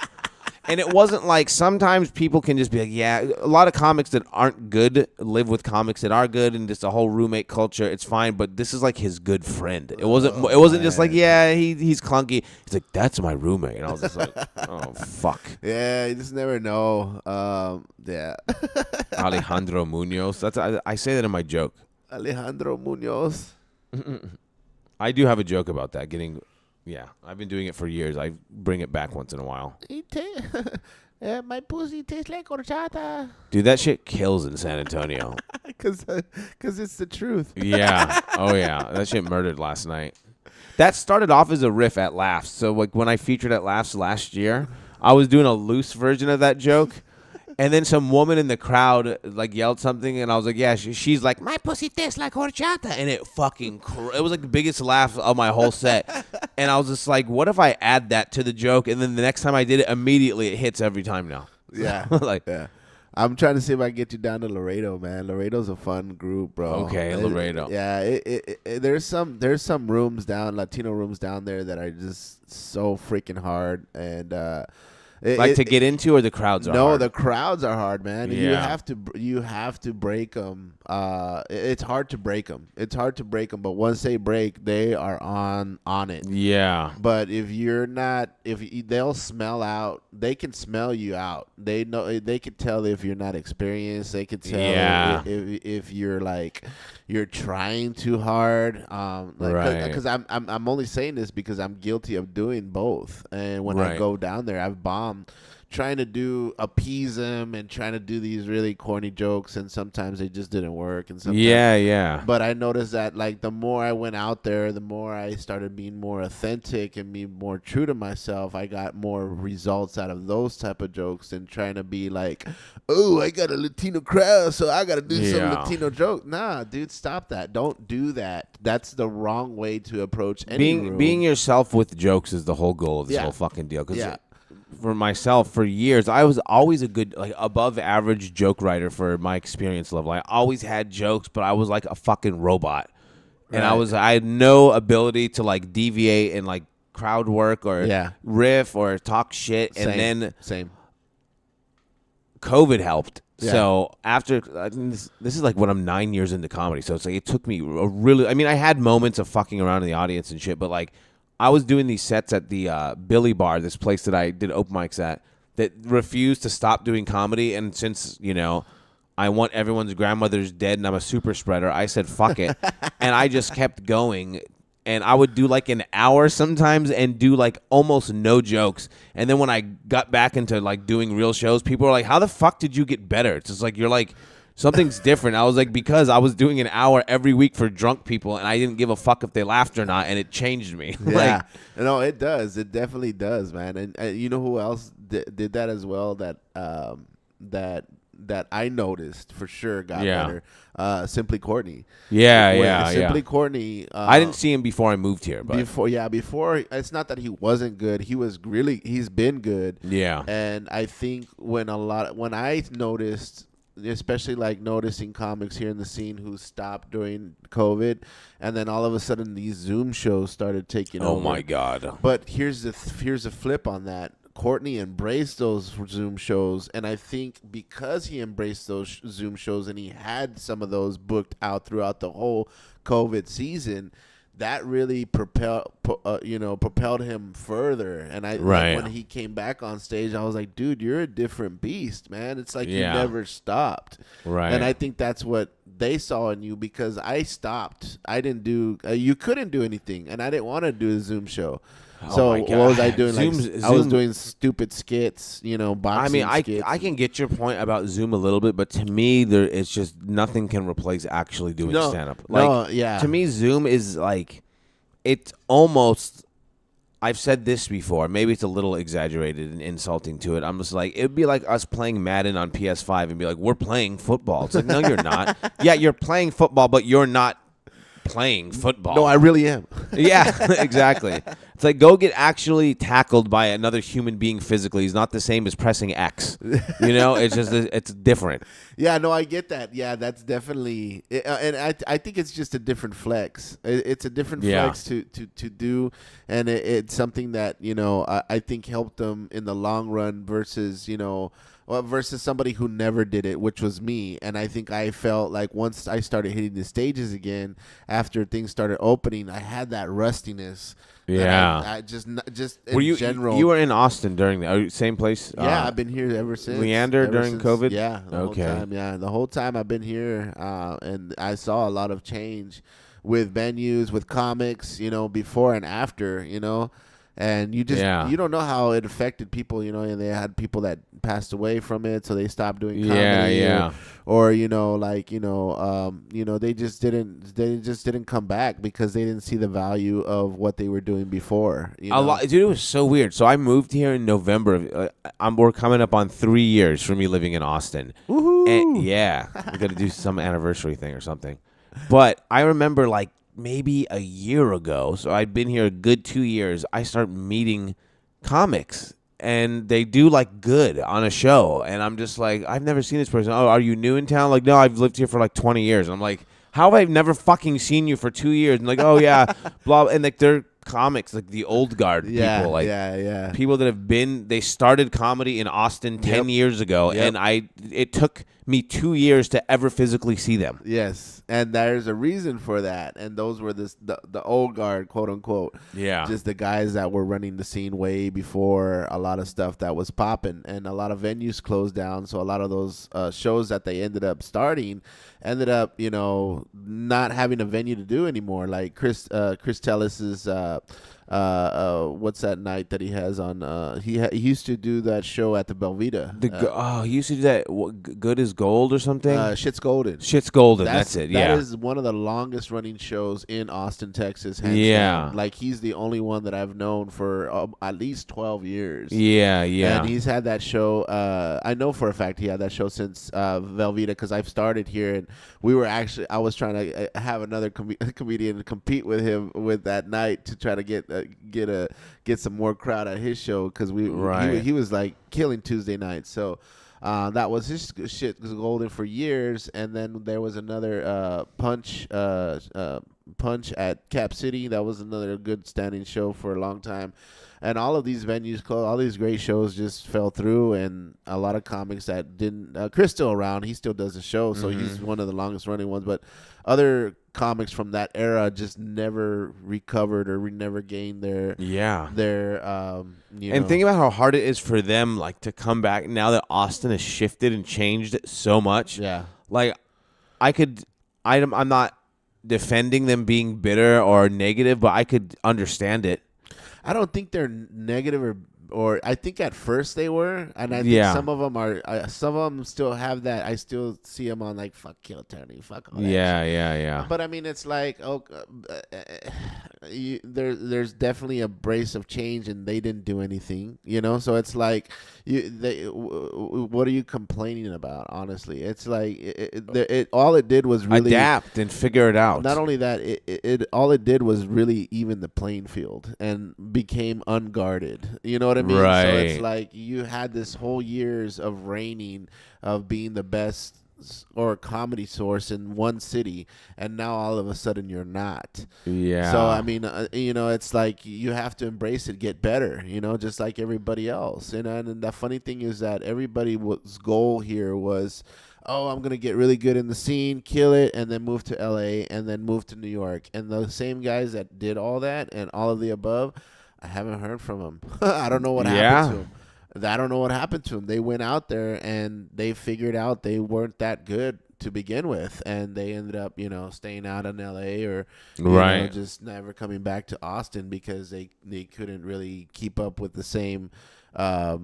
And it wasn't like sometimes people can just be like, yeah, a lot of comics that aren't good live with comics that are good, and just a whole roommate culture, it's fine, but this is like his good friend. It wasn't just like, yeah, he's clunky. He's like, that's my roommate. And I was just like, oh, fuck. Yeah, you just never know. Yeah. Alejandro Munoz. I say that in my joke. Alejandro Munoz. I do have a joke about that. Yeah, I've been doing it for years. I bring it back once in a while. My pussy tastes like horchata. Dude, that shit kills in San Antonio. Because it's the truth. Yeah. Oh, yeah. That shit murdered last night. That started off as a riff at Laughs. So, like, when I featured at Laughs last year, I was doing a loose version of that joke. And then some woman in the crowd like yelled something, and I was like, "Yeah." She's like, "My pussy tastes like horchata," and it fucking it was like the biggest laugh of my whole set. And I was just like, "What if I add that to the joke?" And then the next time I did it, immediately it hits every time now. Yeah, yeah. I'm trying to see if I can get you down to Laredo, man. Laredo's a fun group, bro. Okay, Laredo. There's some rooms down, Latino rooms down there that are just so freaking hard, and to get into, or the crowds are hard? No, the crowds are hard, man. Yeah. You have to break them. It's hard to break them. But once they break, they are on it. Yeah. But if you're not, they'll smell out. They can smell you out. They know. They can tell if you're not experienced. They can tell if you're like you're trying too hard. Right. Because I'm only saying this because I'm guilty of doing both. And when I go down there, I've bombed trying to appease them and trying to do these really corny jokes, and sometimes they just didn't work. And sometimes, yeah. But I noticed that like the more I went out there, the more I started being more authentic and being more true to myself. I got more results out of those type of jokes than trying to be like, oh, I got a Latino crowd, so I got to do some Latino joke. Nah, dude, stop that. Don't do that. That's the wrong way to approach any room. Being yourself with jokes is the whole goal of this whole fucking deal. For myself, for years, I was always a good, like, above average joke writer for my experience level. I always had jokes, but I was like a fucking robot. and I had no ability to like deviate and like crowd work or riff or talk shit. Same. And then Same. COVID helped. Yeah. So after this is like when I'm 9 years into comedy. So it's like it took me a really. I mean, I had moments of fucking around in the audience and shit, but like I was doing these sets at the Billy Bar, this place that I did open mics at, that refused to stop doing comedy. And since I want everyone's grandmother's dead and I'm a super spreader, I said fuck it, and I just kept going. And I would do like an hour sometimes and do like almost no jokes. And then when I got back into like doing real shows, people were like, how the fuck did you get better? It's just like, you're like, something's different. I was like, because I was doing an hour every week for drunk people and I didn't give a fuck if they laughed or not. And it changed me. Yeah. No, it does. It definitely does, man. And you know who else did that as well that I noticed for sure got better? Simply Courtney. Simply Courtney. I didn't see him before I moved here, but before it's not that he wasn't good. He's been good. Yeah. And I think when I noticed, especially like noticing comics here in the scene who stopped during COVID, and then all of a sudden these Zoom shows started taking over. Oh my God. But here's the flip on that. Courtney embraced those Zoom shows, and I think because he embraced those Zoom shows and he had some of those booked out throughout the whole COVID season, that really propelled him further. And like, when he came back on stage, I was like, dude, you're a different beast, man. It's like you never stopped. Right. And I think that's what they saw in you, because I stopped. I didn't do you couldn't do anything, and I didn't want to do a Zoom show. So what was I doing? I was doing stupid skits, boxing skits. I can get your point about Zoom a little bit, but to me, it's just nothing can replace actually doing stand-up. To me, Zoom is like, it's almost, I've said this before, maybe it's a little exaggerated and insulting to it. I'm just like, it'd be like us playing Madden on PS5 and be like, we're playing football. It's like, no, you're not. Yeah, you're playing football, but you're not playing football. No, I really am. Yeah, exactly. It's like, go get actually tackled by another human being physically. It's not the same as pressing X. It's just, it's different. Yeah, no, I get that. Yeah, that's definitely, and I think it's just a different flex. It's a different flex to do, and it's something that I think helped them in the long run versus versus somebody who never did it, which was me. And I think I felt like once I started hitting the stages again, after things started opening, I had that rustiness. Yeah. I just in general. You were in Austin during the same place? Yeah, I've been here ever since. Leander during COVID? Yeah. The whole time, the whole time I've been here, and I saw a lot of change with venues, with comics, before and after, And you just you don't know how it affected people, and they had people that passed away from it, so they stopped doing comedy. Or they just didn't come back because they didn't see the value of what they were doing before. A lot, dude. It was so weird. So I moved here in November. We're coming up on 3 years for me living in Austin. Woohoo! And we got to do some anniversary thing or something. But I remember like maybe a year ago, so I'd been here a good 2 years, I start meeting comics, and they do like good on a show, and I'm just like, I've never seen this person. Oh, are you new in town? Like, no, I've lived here for like 20 years. I'm like, how have I never fucking seen you for 2 years? And like, oh yeah, blah, and like they're comics, like the old guard people, like people that they started comedy in Austin 10 years ago, and it took me 2 years to ever physically see them. Yes, and there's a reason for that, and those were the old guard, quote unquote. Yeah, just the guys that were running the scene way before a lot of stuff that was popping, and a lot of venues closed down. So a lot of those shows that they ended up starting ended up, not having a venue to do anymore. Like Chris Tellis's what's that night that he has on? He used to do that show at the Belvita. He used to do that. Good is Gold or something. Shit's Golden. Shit's Golden. That's it. Yeah, that is one of the longest running shows in Austin, Texas. Down. Like he's the only one that I've known for at least 12 years. Yeah. And he's had that show. I know for a fact he had that show since Velveeta, because I've started here, and I was trying to have another comedian compete with him with that night to try to get some more crowd at his show, because he was like killing Tuesday nights. So That was his shit was golden for years. And then there was another Punch at Cap City. That was another good standing show for a long time. And all of these venues closed. All these great shows just fell through, and a lot of comics that didn't. Chris still around. He still does the show, so he's one of the longest running ones. But other comics from that era just never recovered or never gained their And think about how hard it is for them, like, to come back now that Austin has shifted and changed so much. Yeah. Like, I'm not defending them being bitter or negative, but I could understand it. I don't think they're negative or I think at first they were, and I think some of them are. Some of them still have that. I still see them on like fuck Kill Tony, fuck all that. Yeah. But I mean, it's like there's definitely a brace of change, and they didn't do anything, you know. So it's like what are you complaining about? Honestly, it's like all it did was really adapt and figure it out. Not only that, all it did was really even the playing field and became unguarded. You know what I mean? Right. So it's like you had this whole years of reigning, of being the best or comedy source in one city, and now all of a sudden you're not. Yeah. So I mean, it's like you have to embrace it, get better, just like everybody else. And the funny thing is that everybody's goal here was, oh, I'm going to get really good in the scene, kill it, and then move to LA, and then move to New York. And the same guys that did all that and all of the above, I haven't heard from them. I don't know what happened to them. I don't know what happened to them. They went out there and they figured out they weren't that good to begin with, and they ended up, staying out in LA or just never coming back to Austin because they couldn't really keep up with the same, a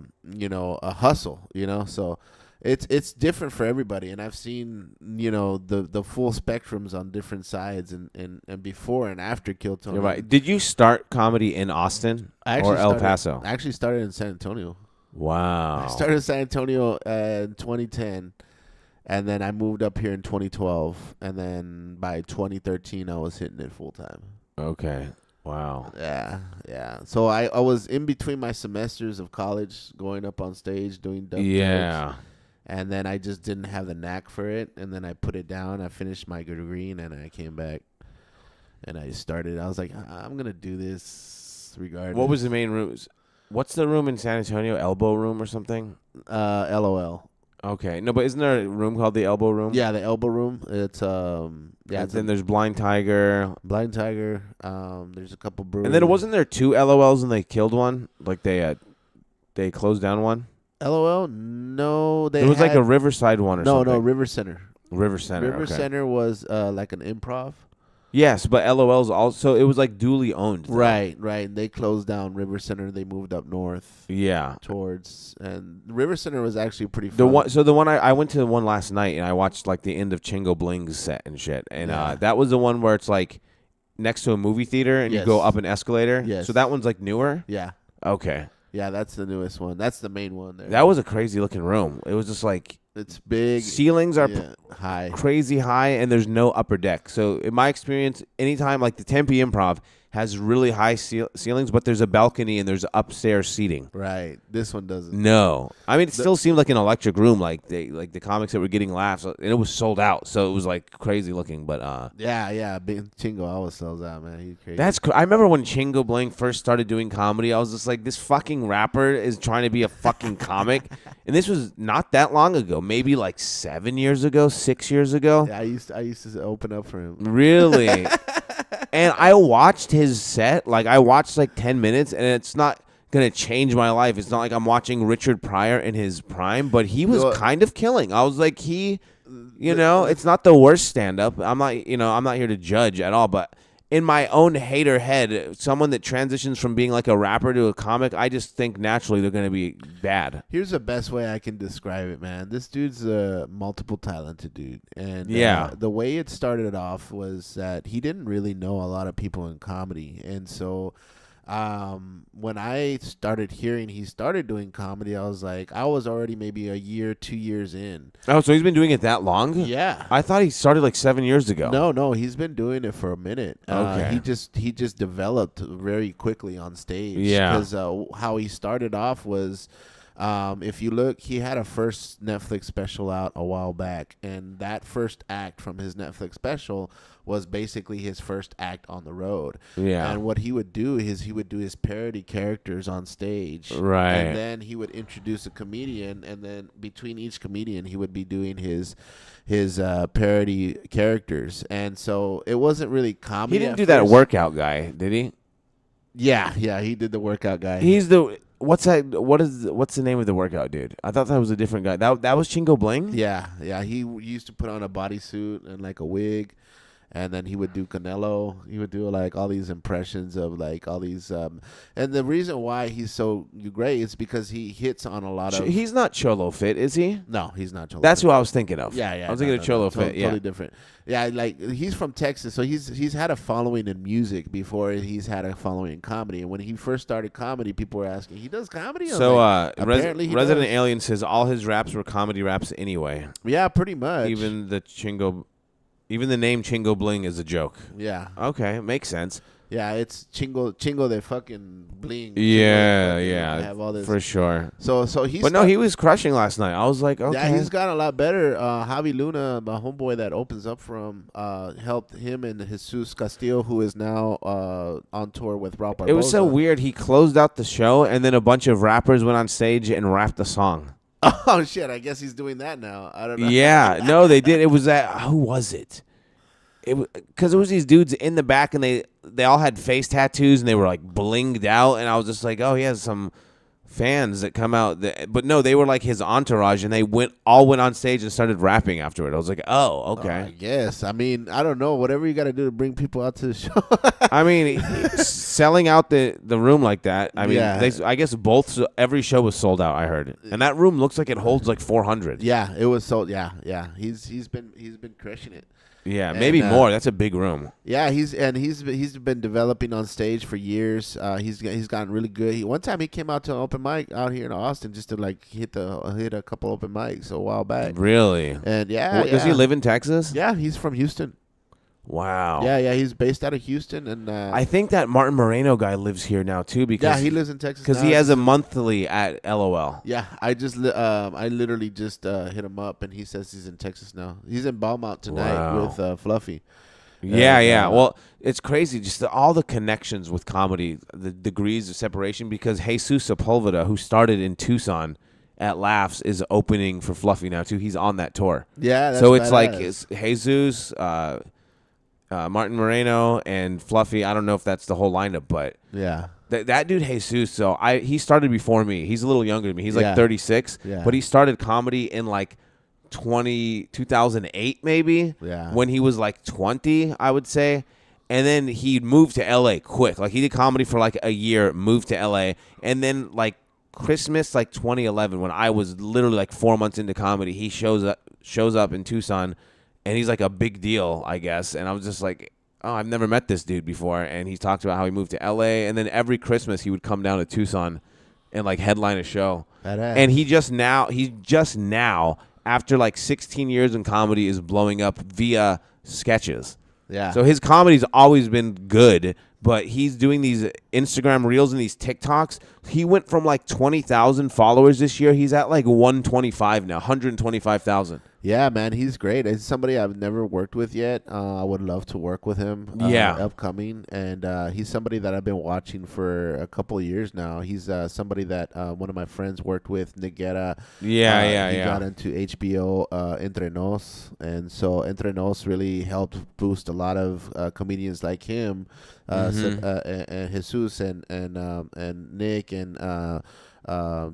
hustle, So it's different for everybody, and I've seen the full spectrums on different sides, and before and after Kill Tony. You're right. Did you start comedy in Austin or El Paso? I actually started in San Antonio. Wow. I started in San Antonio in 2010, and then I moved up here in 2012, and then by 2013 I was hitting it full time. Okay. Wow. Yeah. So I was in between my semesters of college, going up on stage doing dumb jokes. And then I just didn't have the knack for it. And then I put it down. I finished my degree, and then I came back. And I started. I was like, I'm going to do this regardless. What was the main room? What's the room in San Antonio? Elbow Room or something? LOL. Okay. No, but isn't there a room called the Elbow Room? Yeah, the Elbow Room. It's then there's Blind Tiger. There's a couple breweries. And then wasn't there 2 LOLs and they killed one? Like they closed down one? LOL? No, there was like a Riverside one or something. No, River Center. River Center Center was like an improv. Yes, but LOL's also, it was like duly owned. Though. Right. They closed down River Center. They moved up north. Yeah. And River Center was actually pretty fun. I went to the one last night and I watched like the end of Chingo Bling's set and shit. And that was the one where it's like next to a movie theater and you go up an escalator. Yes. So that one's like newer? Yeah. Okay. Yeah, that's the newest one. That's the main one there. That was a crazy looking room. It was just like, it's big. Ceilings are high, crazy high, and there's no upper deck. So in my experience, anytime like the Tempe Improv has really high ceilings, but there's a balcony and there's upstairs seating. Right. This one doesn't. No. I mean, it still seemed like an electric room, like the comics that were getting laughs, and it was sold out. So it was like crazy looking, but Big Chingo always sells out, man. He's crazy. I remember when Chingo Bling first started doing comedy, I was just like, this fucking rapper is trying to be a fucking comic. And this was not that long ago, maybe like 7 years ago, 6 years ago. Yeah, I used to open up for him. Really? And I watched his set. Like, I watched like 10 minutes, and it's not going to change my life. It's not like I'm watching Richard Pryor in his prime, but he was kind of killing. I was like, it's not the worst stand-up. I'm not here to judge at all, but in my own hater head, someone that transitions from being like a rapper to a comic, I just think naturally they're going to be bad. Here's the best way I can describe it, man. This dude's a multiple talented dude. And the way it started off was that he didn't really know a lot of people in comedy. And so when I started hearing he started doing comedy, I was already maybe a year, 2 years in. Oh, so he's been doing it that long? Yeah. I thought he started like 7 years ago. No, he's been doing it for a minute. Okay. He just developed very quickly on stage. Yeah. Because how he started off was If you look, he had a first Netflix special out a while back, and that first act from his Netflix special was basically his first act on the road. Yeah. And what he would do is he would do his parody characters on stage. Right. And then he would introduce a comedian, and then between each comedian, he would be doing his parody characters. And so it wasn't really comedy. He didn't do that workout guy, did he? Yeah, he did the workout guy. He's the what's the name of the workout dude? I thought that was a different guy. That was Chingo Bling? Yeah. He used to put on a bodysuit and like a wig, and then he would do Canelo. He would do like all these impressions of like all these. And the reason why he's so great is because he hits on a lot of. He's not Cholo Fit, is he? No, he's not Cholo. That's Fit. who I was thinking of. Yeah. I was thinking of Cholo Fit. Yeah, totally different. Yeah, like he's from Texas, so he's had a following in music before he's had a following in comedy. And when he first started comedy, people were asking, he does comedy? So apparently he Resident does. Alien says all his raps were comedy raps anyway. Yeah, pretty much. Even the name Chingo Bling is a joke. Yeah. Okay, makes sense. Yeah, it's Chingo de fucking Bling. Yeah, Chingo, yeah, have all this. for sure. So he's. But no, he was crushing last night. I was like, okay. Yeah, he's gotten a lot better. Javi Luna, my homeboy that opens up for him, helped him and Jesus Castillo, who is now on tour with Raul Barbosa. It was so weird. He closed out the show, and then a bunch of rappers went on stage and rapped a song. Oh shit! I guess he's doing that now. I don't know. Yeah, no, they did. It was that. Who was it? Because it was these dudes in the back, and they all had face tattoos, and they were like blinged out, and I was just like, oh, he has some fans that come out. But no, they were like his entourage, and they all went on stage and started rapping afterward. I was like, oh, okay. Yes, I mean, I don't know. Whatever you got to do to bring people out to the show. I mean, selling out the room like that. I mean, Yeah. I guess every show was sold out. I heard, and that room looks like it holds like 400. Yeah, it was sold. Yeah. He's been crushing it. Yeah, And, maybe more. That's a big room. Yeah, he's been developing on stage for years. He's gotten really good. One time he came out to an open mic out here in Austin just to like hit a couple open mics a while back. Really? And Does he live in Texas? Yeah, he's from Houston. Wow. Yeah, he's based out of Houston, and I think that Martin Moreno guy lives here now too because he lives in Texas because now. he has a monthly at LOL. Yeah, I literally just hit him up, and he says he's in Texas now. He's in Beaumont tonight Wow. with Fluffy. Yeah. Well, it's crazy just all the connections with comedy, the degrees of separation. Because Jesus Sepulveda, who started in Tucson at Laughs, is opening for Fluffy now too. He's on that tour. Yeah, that's so it's badass. like it's Jesus, Martin Moreno, and Fluffy. I don't know if that's the whole lineup, but yeah. that dude Jesus. So he started before me. He's a little younger than me. He's like Yeah. 36, Yeah. but he started comedy in like 2008 maybe. Yeah. When he was like 20, I would say. And then he moved to LA quick. Like he did comedy for like a year, moved to LA, and then like Christmas like 2011 when I was literally like 4 months into comedy, he shows up in Tucson. And he's like a big deal, I guess. And I was just like, oh, I've never met this dude before. And he talked about how he moved to L.A. And then every Christmas he would come down to Tucson and like headline a show. Badass. And he's just now, after like 16 years in comedy, is blowing up via sketches. Yeah. So his comedy's always been good, but he's doing these Instagram reels and these TikToks. He went from like 20,000 followers this year. He's at like 125 now, 125,000. Yeah, man, he's great. He's somebody I've never worked with yet. I would love to work with him. Upcoming, and he's somebody that I've been watching for a couple of years now. He's somebody that one of my friends worked with, Nick Guerra. He got into HBO Entre Nos, and so Entre Nos really helped boost a lot of comedians like him, and Jesus and Nick and.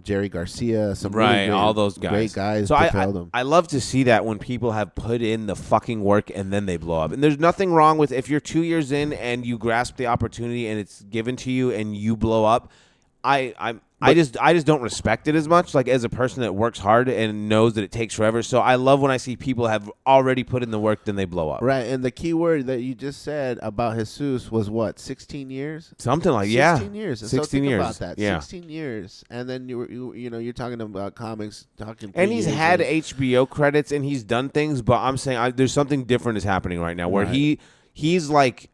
Jerry Garcia, some really all those guys, great guys. So propelled him. I love to see that when people have put in the fucking work and then they blow up. And there's nothing wrong with if you're 2 years in and you grasp the opportunity and it's given to you and you blow up. I just don't respect it as much, like as a person that works hard and knows that it takes forever. So I love when I see people have already put in the work, then they blow up. Right, and the key word that you just said about Jesus was what, 16 years? Something like 16 years. 16 so think years. about that. Yeah. 16 years, and then you're talking about comics, talking. And he's had and, HBO credits and he's done things, but I'm saying there's something different is happening right now where Right. he's like.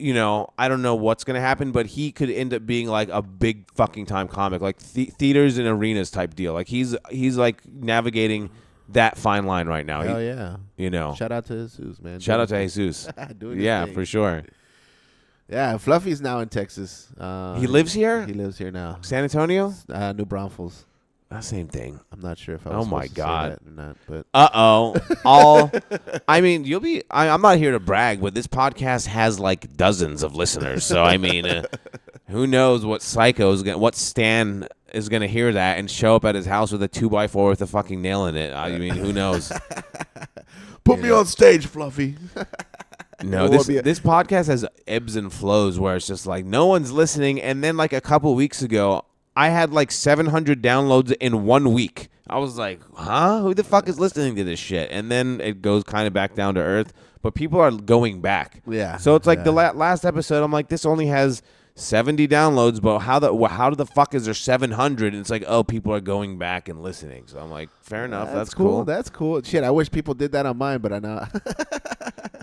I don't know what's gonna happen, but he could end up being like a big fucking time comic, like theaters and arenas type deal. Like he's like navigating that fine line right now. Hell yeah. Shout out to Jesus, man. Shout out to Jesus. Yeah, for sure. Yeah, Fluffy's now in Texas. He lives here? He lives here now. San Antonio? New Braunfels. Same thing. I'm not sure if I was supposed to say that or not, but I mean, I'm not here to brag, but this podcast has like dozens of listeners. So I mean, who knows what what Stan is gonna hear that and show up at his house with a 2x4 with a fucking nail in it. I mean, who knows? Put me on stage, Fluffy. No, this podcast has ebbs and flows where it's just like no one's listening, and then like a couple weeks ago, I had like 700 downloads in 1 week. I was like, huh? Who the fuck is listening to this shit? And then it goes kind of back down to earth. But people are going back. Yeah. So it's like the last episode, I'm like, this only has 70 downloads, but how the fuck is there 700? And it's like, oh, people are going back and listening. So I'm like, fair enough. That's cool. That's cool. Shit, I wish people did that on mine, but I know.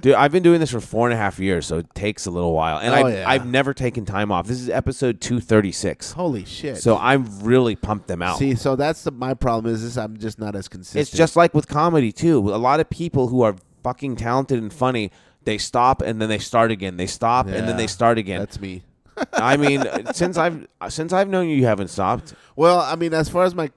Dude, I've been doing this for 4.5 years, so it takes a little while. And I've never taken time off. This is episode 236. Holy shit. So I've really pumped them out. See, so that's my problem is I'm just not as consistent. It's just like with comedy, too. A lot of people who are fucking talented and funny, they stop and then they start again. They stop and then they start again. That's me. I mean, since I've known you, you haven't stopped. Well, I mean, as far as my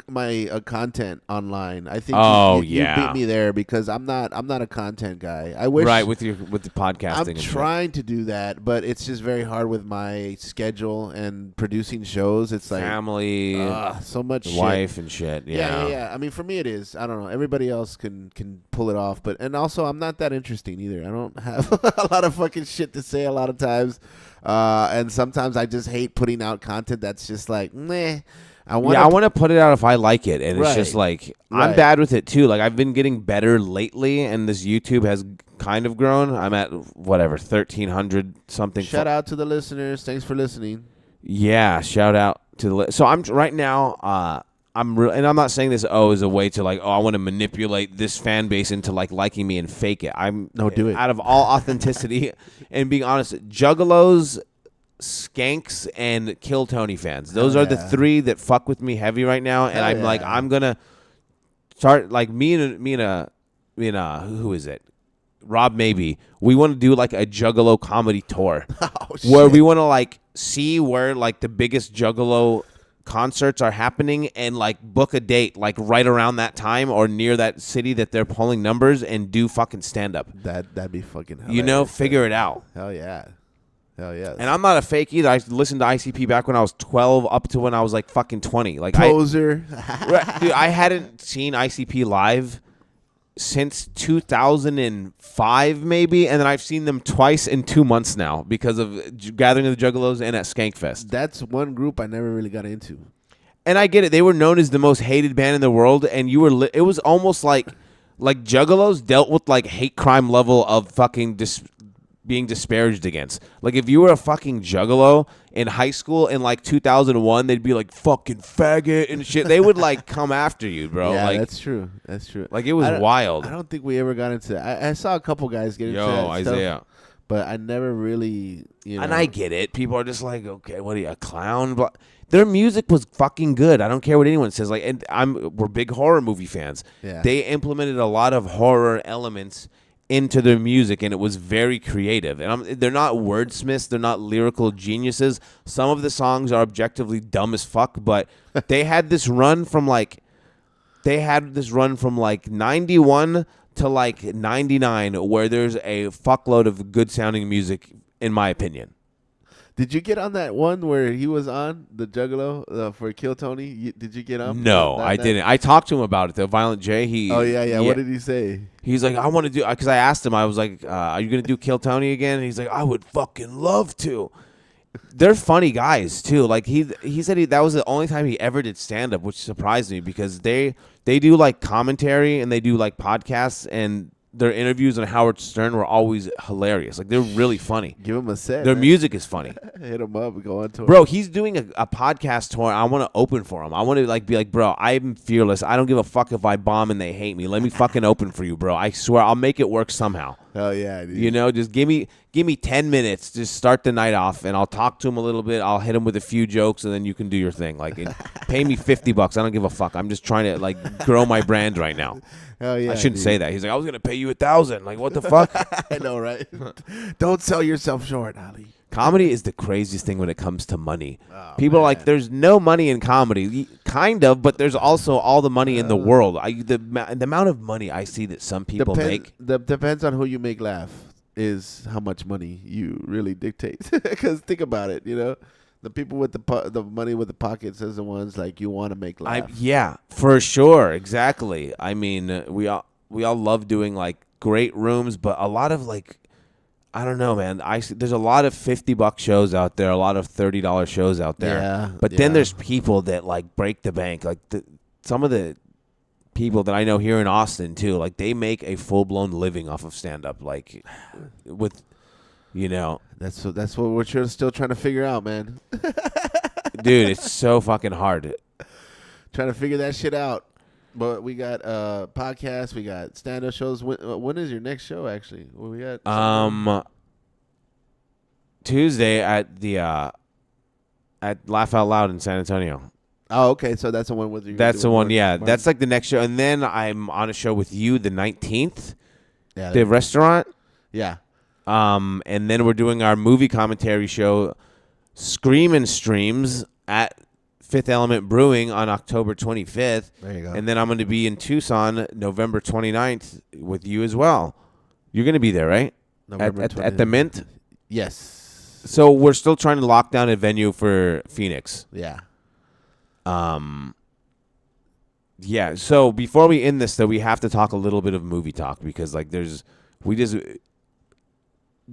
content online, I think you beat me there because I'm not a content guy. I wish with the podcasting. I'm trying to do that, but it's just very hard with my schedule and producing shows. It's like family, so much wife and shit. Yeah. I mean, for me, it is. I don't know. Everybody else can pull it off, and also I'm not that interesting either. I don't have a lot of fucking shit to say a lot of times. And sometimes I just hate putting out content that's just like, meh. I want to put it out if I like it. And it's just like, I'm bad with it too. Like, I've been getting better lately, and this YouTube has kind of grown. I'm at, 1,300 something. Shout out to the listeners. Thanks for listening. Yeah, shout out to the So I'm right now, and I'm not saying this as a way to like, I want to manipulate this fan base into like liking me and fake it. Do it. Out of all authenticity and being honest, Juggalos, Skanks, and Kill Tony fans. Those are the three that fuck with me heavy right now. And I'm like, I'm gonna start like me and who is it? Rob Maybe. We want to do like a Juggalo comedy tour where we want to like see where like the biggest Juggalo concerts are happening and like book a date like right around that time or near that city that they're pulling numbers and do fucking stand up. That'd be fucking hilarious. Figure it out. Hell yeah. And I'm not a fake either. I listened to ICP back when I was 12 up to when I was like fucking 20. Like Poser. Dude, I hadn't seen ICP live since 2005 maybe, and then I've seen them twice in 2 months now because of Gathering of the Juggalos and at Skankfest. That's one group I never really got into. And I get it. They were known as the most hated band in the world, and it was almost like Juggalos dealt with like hate crime level of fucking being disparaged against. Like if you were a fucking Juggalo in high school in like 2001, they'd be like fucking faggot and shit. They would like come after you, bro. Yeah, like, that's true. Like it was wild. I don't think we ever got into that. I saw a couple guys get into that Isaiah. stuff, but I never really, And I get it. People are just like, okay, what are you, a clown? But their music was fucking good. I don't care what anyone says. Like, and we're big horror movie fans. Yeah. They implemented a lot of horror elements into their music, and it was very creative. And they're not wordsmiths, they're not lyrical geniuses. Some of the songs are objectively dumb as fuck, but they had this run from like 91 to like 99 where there's a fuckload of good sounding music, in my opinion. Did you get on that one where he was on the Juggalo for Kill Tony? Did you get on? No, I didn't. I talked to him about it, though. Violent J. Yeah. What did he say? He's like, I want to do, because I asked him, I was like, are you going to do Kill Tony again? And he's like, I would fucking love to. They're funny guys, too. Like, he said that was the only time he ever did stand-up, which surprised me because they do, like, commentary and they do, like, podcasts, and their interviews on Howard Stern were always hilarious. Like, they're really funny. Give him a set. Their music is funny. Hit him up and go on tour. Bro, he's doing a podcast tour. I want to open for him. I want to like be like, bro, I'm fearless. I don't give a fuck if I bomb and they hate me. Let me fucking open for you, bro. I swear I'll make it work somehow. Hell yeah, dude. Just give me give me 10 minutes to start the night off, and I'll talk to him a little bit. I'll hit him with a few jokes, and then you can do your thing. Like, pay me $50. I don't give a fuck. I'm just trying to like grow my brand right now. Hell yeah, I shouldn't dude. say that. He's like, I was gonna pay you $1,000. Like, what the fuck? I know, right? Don't sell yourself short, Ali. Comedy is the craziest thing when it comes to money. Oh, People are man. like, there's no money in comedy. Kind of, but there's also all the money in the world. The amount of money I see that some people make. Depends on who you make laugh is how much money you really dictate. Because think about it, the people with the money with the pockets is the ones like you want to make laugh. Yeah, for sure, exactly. I mean, we all love doing like great rooms, but a lot of like, I don't know, man. There's a lot of $50 shows out there, a lot of $30 shows out there. Yeah, but then there's people that like break the bank. Like some of the people that I know here in Austin too, like they make a full blown living off of stand up. Like with, that's what we're still trying to figure out, man. dude, it's so fucking hard. Trying to figure that shit out. But we got podcasts, we got stand-up shows. When is your next show, actually? What we got? Tuesday at the at Laugh Out Loud in San Antonio. Oh, okay. So that's the one with you. That's the one, yeah. That's like the next show. And then I'm on a show with you the 19th. Yeah. The restaurant. Yeah. And then we're doing our movie commentary show, Scream and Streams, at Fifth Element Brewing on October 25th. There you go. And then I'm going to be in Tucson November 29th with you as well. You're going to be there, right? At the Mint? Yes. So we're still trying to lock down a venue for Phoenix. Yeah. Yeah. So before we end this, though, we have to talk a little bit of movie talk because like we just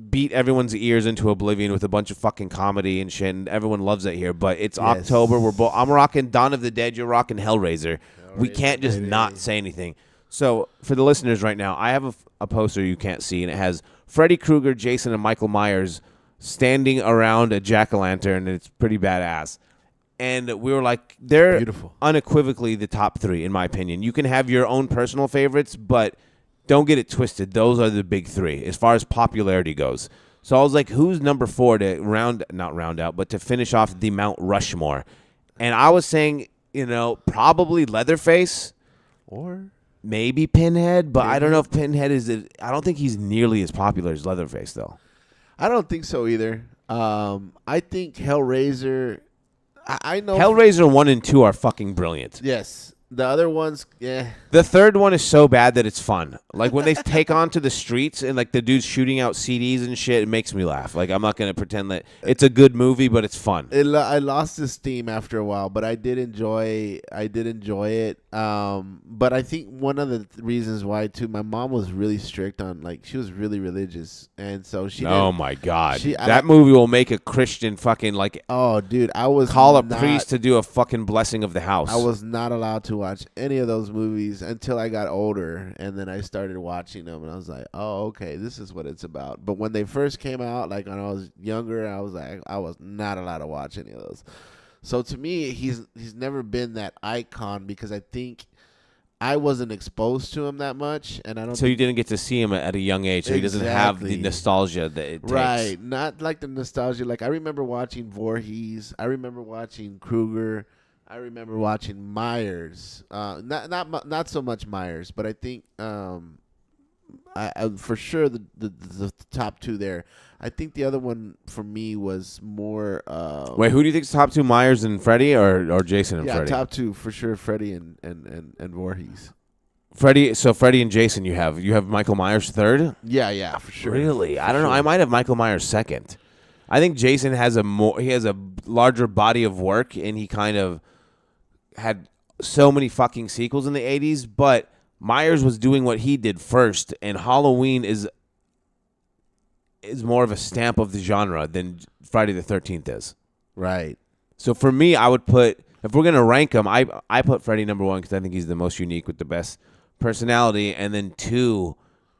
beat everyone's ears into oblivion with a bunch of fucking comedy and shit, and everyone loves it here. But it's October. I'm rocking Dawn of the Dead. You're rocking Hellraiser. We can't just not say anything. So for the listeners right now, I have a poster you can't see, and it has Freddy Krueger, Jason, and Michael Myers standing around a jack-o'-lantern, and it's pretty badass. And we were like, they're beautiful. Unequivocally the top three, in my opinion. You can have your own personal favorites, but don't get it twisted. Those are the big three as far as popularity goes. So I was like, who's number 4 to not round out, but to finish off the Mount Rushmore? And I was saying, probably Leatherface or maybe Pinhead, but I don't know if Pinhead I don't think he's nearly as popular as Leatherface, though. I don't think so either. I think Hellraiser. I know Hellraiser 1 and 2 are fucking brilliant. Yes. The other ones, yeah. The third one is so bad that it's fun. Like when they take onto the streets and like the dude's shooting out CDs and shit, it makes me laugh. Like I'm not gonna pretend that it's a good movie, but it's fun. I lost its steam after a while, but I did enjoy it. But I think one of the reasons why too, my mom was really strict on, like, she was really religious, and so she. Oh my god, that movie will make a Christian fucking like. Oh dude, I was call a priest to do a fucking blessing of the house. I was not allowed to watch any of those movies until I got older, and then I started watching them, and I was like, oh, okay, this is what it's about. But when they first came out, like when I was younger, I was like, I was not allowed to watch any of those. So to me, he's never been that icon because I think I wasn't exposed to him that much, and I don't. So you didn't get to see him at a young age, so he doesn't have the nostalgia that it takes. Right, not like the nostalgia. Like I remember watching Voorhees. I remember watching Krueger. I remember watching Myers. Not so much Myers, but I think I for sure the top two there. I think the other one for me was more. Wait, who do you think's top two, Myers and Freddy, or Jason and Freddy? Yeah, top two for sure, Freddy and Voorhees. Freddy and Jason. You have Michael Myers third. Yeah, for sure. Really, I don't know. I might have Michael Myers second. I think Jason has a larger body of work, and he kind of had so many fucking sequels in the 80s, but Myers was doing what he did first, and Halloween is more of a stamp of the genre than Friday the 13th is. Right. So for me, I would put, if we're going to rank them, I put Freddy number 1 because I think he's the most unique with the best personality, and then 2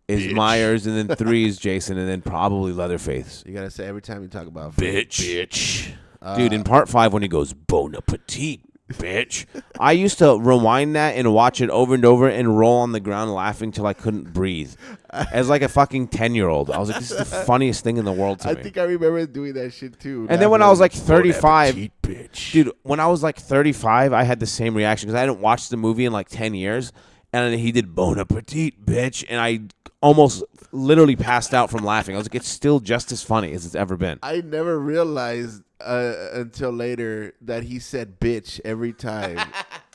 is Myers, and then 3 is Jason, and then probably Leatherface. You got to say every time you talk about Bitch. Dude, in part 5 when he goes, Bon appetit, bitch. I used to rewind that and watch it over and over and roll on the ground laughing till I couldn't breathe. As like a fucking 10-year-old. I was like, this is the funniest thing in the world to I me. think I remember doing that shit too. And then when I was like Bon 35, appetit, bitch. dude, when I was like 35, I had the same reaction because I hadn't watched the movie in like 10 years. And then he did Bon appetit, bitch. And I almost literally passed out from laughing. I was like, it's still just as funny as it's ever been. I never realized until later that he said bitch every time.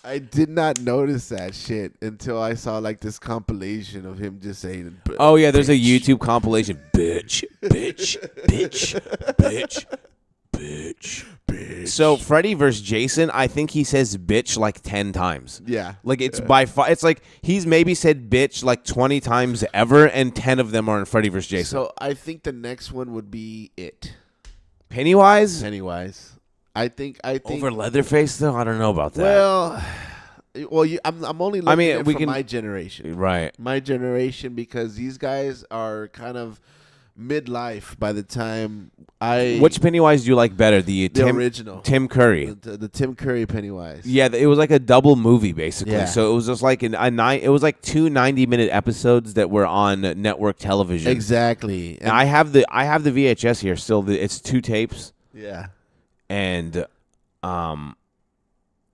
I did not notice that shit until I saw like this compilation of him just saying. Oh yeah, there's a bitch. YouTube compilation. Bitch, bitch, bitch, bitch, bitch, Bitch. So Freddy versus Jason, I think he says bitch like 10 times. Yeah. Like it's by far. It's like he's maybe said bitch like 20 times ever, and 10 of them are in Freddy versus Jason. So I think the next one would be it. Pennywise I think over Leatherface though. I don't know about that. I'm only looking at it from can my generation. right. My generation, because these guys are kind of midlife by the time Which Pennywise do you like better? The original Tim Curry. the Tim Curry Pennywise. Yeah, it was like a double movie basically. Yeah. So it was just like it was like two 90-minute episodes that were on network television. Exactly. And I have the VHS here still. It's 2 tapes. Yeah. And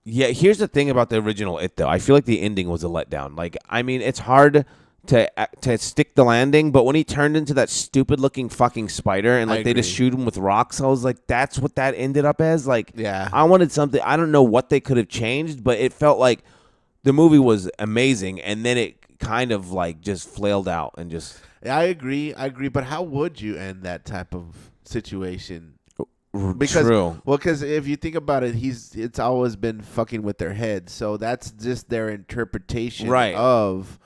yeah, here's the thing about the original It though. I feel like the ending was a letdown. Like, I mean, it's hard to stick the landing, but when he turned into that stupid looking fucking spider and like they just shoot him with rocks, I was like, that's what that ended up as. Like, Yeah. I wanted something. I don't know what they could have changed, but it felt like the movie was amazing, and then it kind of like just flailed out and just. I agree. But how would you end that type of situation? Because, True. Well, because if you think about it, it's always been fucking with their head, so that's just their interpretation of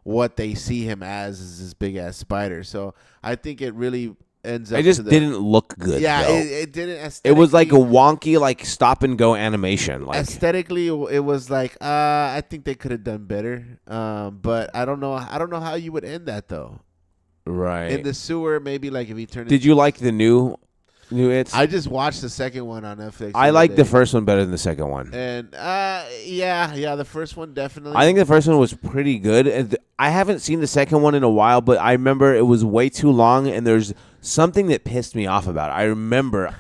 what they see him as is this big ass spider. So I think it really ends up. It just didn't look good. Yeah, though. it didn't. It was like a wonky, like stop and go animation. Like aesthetically, it was like I think they could have done better. But I don't know. I don't know how you would end that though. Right In the sewer, maybe like if he turned. Did you like the new It's? I just watched the second one on Netflix. I like the first one better than the second one. And yeah, the first one definitely. I think the first one was pretty good. I haven't seen the second one in a while, but I remember it was way too long, and there's something that pissed me off about it. I remember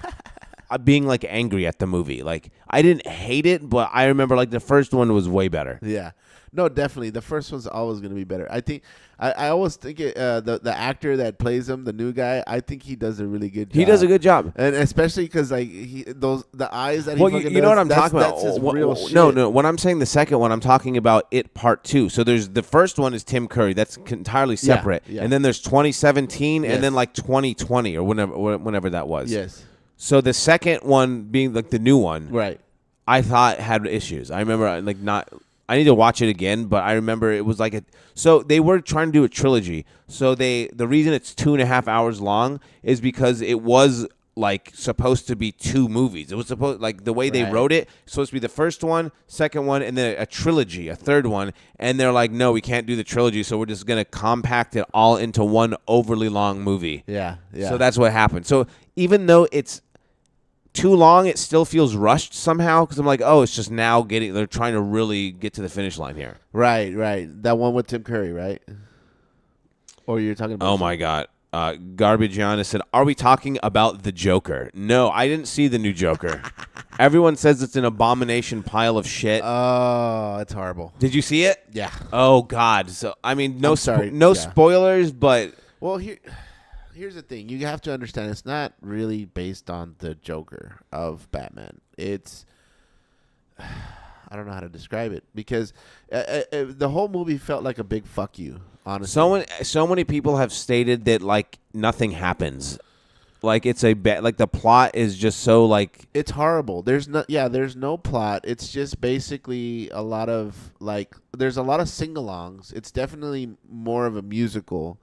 being like angry at the movie. Like I didn't hate it, but I remember like the first one was way better. Yeah. No, definitely. The first one's always going to be better. I think. I always think the actor that plays him, the new guy. I think he does a really good job. He does a good job, and especially because like the eyes that he. Well, fucking you know does, what I'm talking about. That's his real shit. No. When I'm saying the second one, I'm talking about It Part 2. So there's the first one is Tim Curry. That's entirely separate. Yeah. And then there's 2017, Yes. and then like 2020 or whenever that was. Yes. So the second one being like the new one, Right. I thought had issues. I remember like not. I need to watch it again, but I remember it was like so they were trying to do a trilogy. So the reason it's 2.5 hours long is because it was like supposed to be 2 movies. It was supposed like the way they wrote it, supposed to be the first one, second one, and then a trilogy, a third one. And they're like, no, we can't do the trilogy, so we're just gonna compact it all into one overly long movie. Yeah. So that's what happened. So even though it's too long, it still feels rushed somehow because I'm like, oh, it's just now they're trying to really get to the finish line here. Right. That one with Tim Curry, right? Or you're talking about? Oh my God. Garbage Giannis said, are we talking about the Joker? No, I didn't see the new Joker. Everyone says it's an abomination pile of shit. Oh, it's horrible. Did you see it? Yeah. Oh God. So I mean, no Yeah. spoilers, but Well, here's the thing. You have to understand it's not really based on the Joker of Batman. It's I don't know how to describe it because the whole movie felt like a big fuck you, honestly. so many people have stated that like nothing happens. Like it's like the plot is just so like it's horrible. There's no plot. It's just basically a lot of like there's a lot of sing-alongs. It's definitely more of a musical.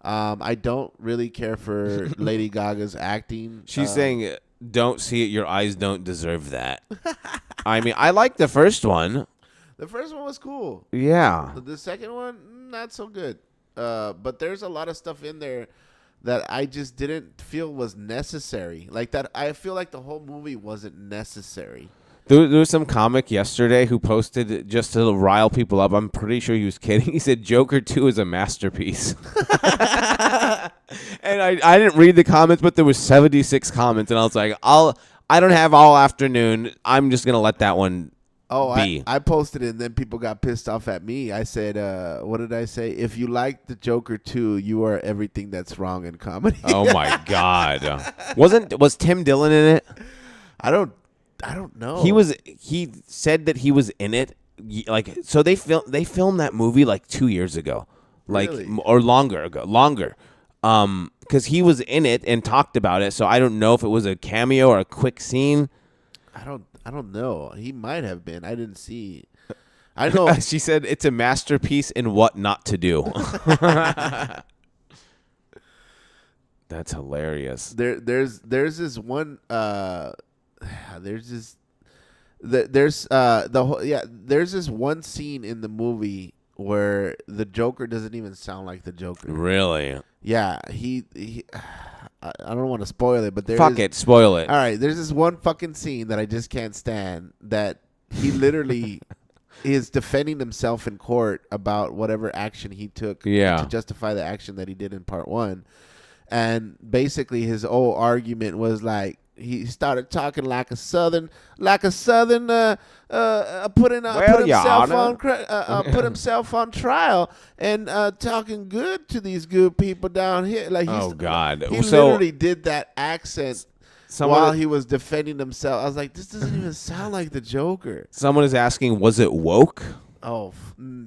I don't really care for Lady Gaga's acting. She's saying, don't see it. Your eyes don't deserve that. I mean, I like the first one. The first one was cool. Yeah. The second one, not so good. But there's a lot of stuff in there that I just didn't feel was necessary. Like that, I feel like the whole movie wasn't necessary. There was some comic yesterday who posted just to rile people up. I'm pretty sure he was kidding. He said Joker 2 is a masterpiece. And I didn't read the comments, but there was 76 comments, and I was like, I don't have all afternoon. I'm just gonna let that one be. I posted it, and then people got pissed off at me. I said, what did I say? If you like the Joker 2, you are everything that's wrong in comedy. Oh my God! Was Tim Dillon in it? I don't know. He said that he was in it. Like, so they filmed that movie like 2 years ago, like Really? or longer. Because he was in it and talked about it. So I don't know if it was a cameo or a quick scene. I don't know. He might have been. I didn't see. I know. She said it's a masterpiece in what not to do. That's hilarious. There's this one. There's this. There's the whole There's this one scene in the movie where the Joker doesn't even sound like the Joker. Really? Yeah, he I don't want to spoil it, but Spoil it. All right, there's this one fucking scene that I just can't stand that he literally is defending himself in court about whatever action he took to justify the action that he did in part 1. And basically his whole argument was like, he started talking like a southern put himself on trial and talking good to these good people down here. Like, God, he literally did that accent while he was defending himself. I was like, this doesn't even sound like the Joker. Someone is asking, was it woke? Oh,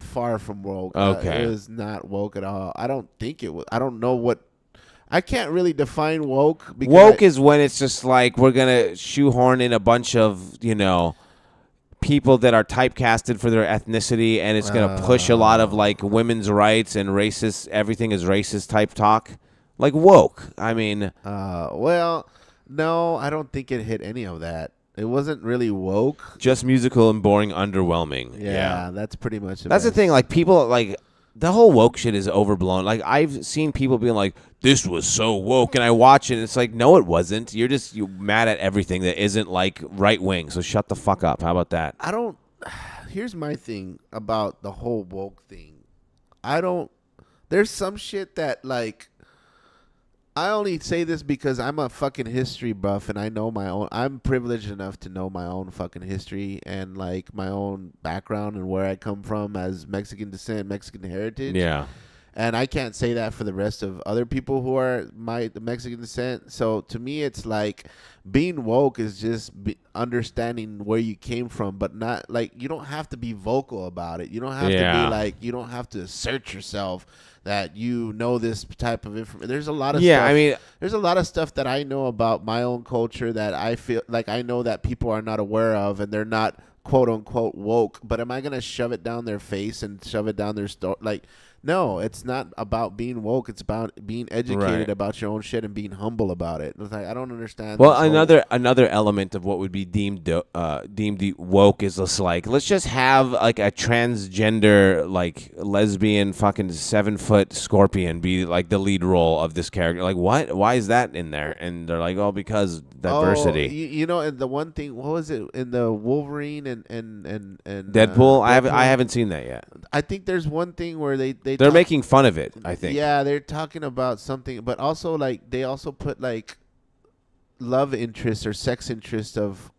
far from woke. Okay, it was not woke at all. I don't think it was. I don't know what. I can't really define woke. Woke is when it's just like we're going to shoehorn in a bunch of, people that are typecasted for their ethnicity, and it's going to push a lot of like women's rights and racist, everything is racist type talk. Like woke. I mean. Well, no, I don't think it hit any of that. It wasn't really woke. Just musical and boring, underwhelming. Yeah. That's pretty much it. That's the thing. Like people like. The whole woke shit is overblown. Like, I've seen people being like, this was so woke, and I watch it, and it's like, no, it wasn't. You're mad at everything that isn't, like, right-wing, so shut the fuck up. How about that? Here's my thing about the whole woke thing. There's some shit that, like, I only say this because I'm a fucking history buff and I know my own. I'm privileged enough to know my own fucking history and like my own background and where I come from as Mexican descent, Mexican heritage. Yeah. And I can't say that for the rest of other people who are the Mexican descent. So to me, it's like being woke is just understanding where you came from, but not like you don't have to be vocal about it. You don't have to be like, you don't have to assert yourself that you know this type of information. There's a lot of stuff. I mean, there's a lot of stuff that I know about my own culture that I feel like I know that people are not aware of, and they're not quote unquote woke. But am I gonna shove it down their face and shove it down their like? No, it's not about being woke. It's about being educated about your own shit and being humble about it. It's like, I don't understand. Well, another element of what would be deemed woke is just like, let's just have like a transgender, like lesbian, fucking 7-foot scorpion be like the lead role of this character. Like, what? Why is that in there? And they're like, oh, because diversity. And the one thing, what was it in the Wolverine and Deadpool? I haven't seen that yet. I think there's one thing where they're making fun of it, I think. Yeah, they're talking about something, but also like they also put like love interest or sex interest of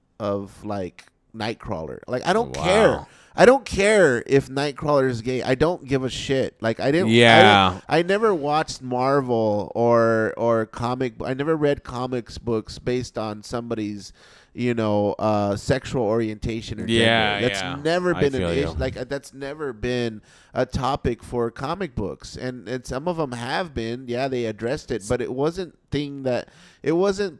like Nightcrawler. Like, I don't care. I don't care if Nightcrawler is gay. I don't give a shit. Like, I didn't. Yeah. I never watched Marvel or comic. I never read comics books based on somebody's, sexual orientation or gender. That's never been an issue. Like, that's never been a topic for comic books, and some of them have been. Yeah, they addressed it, but it wasn't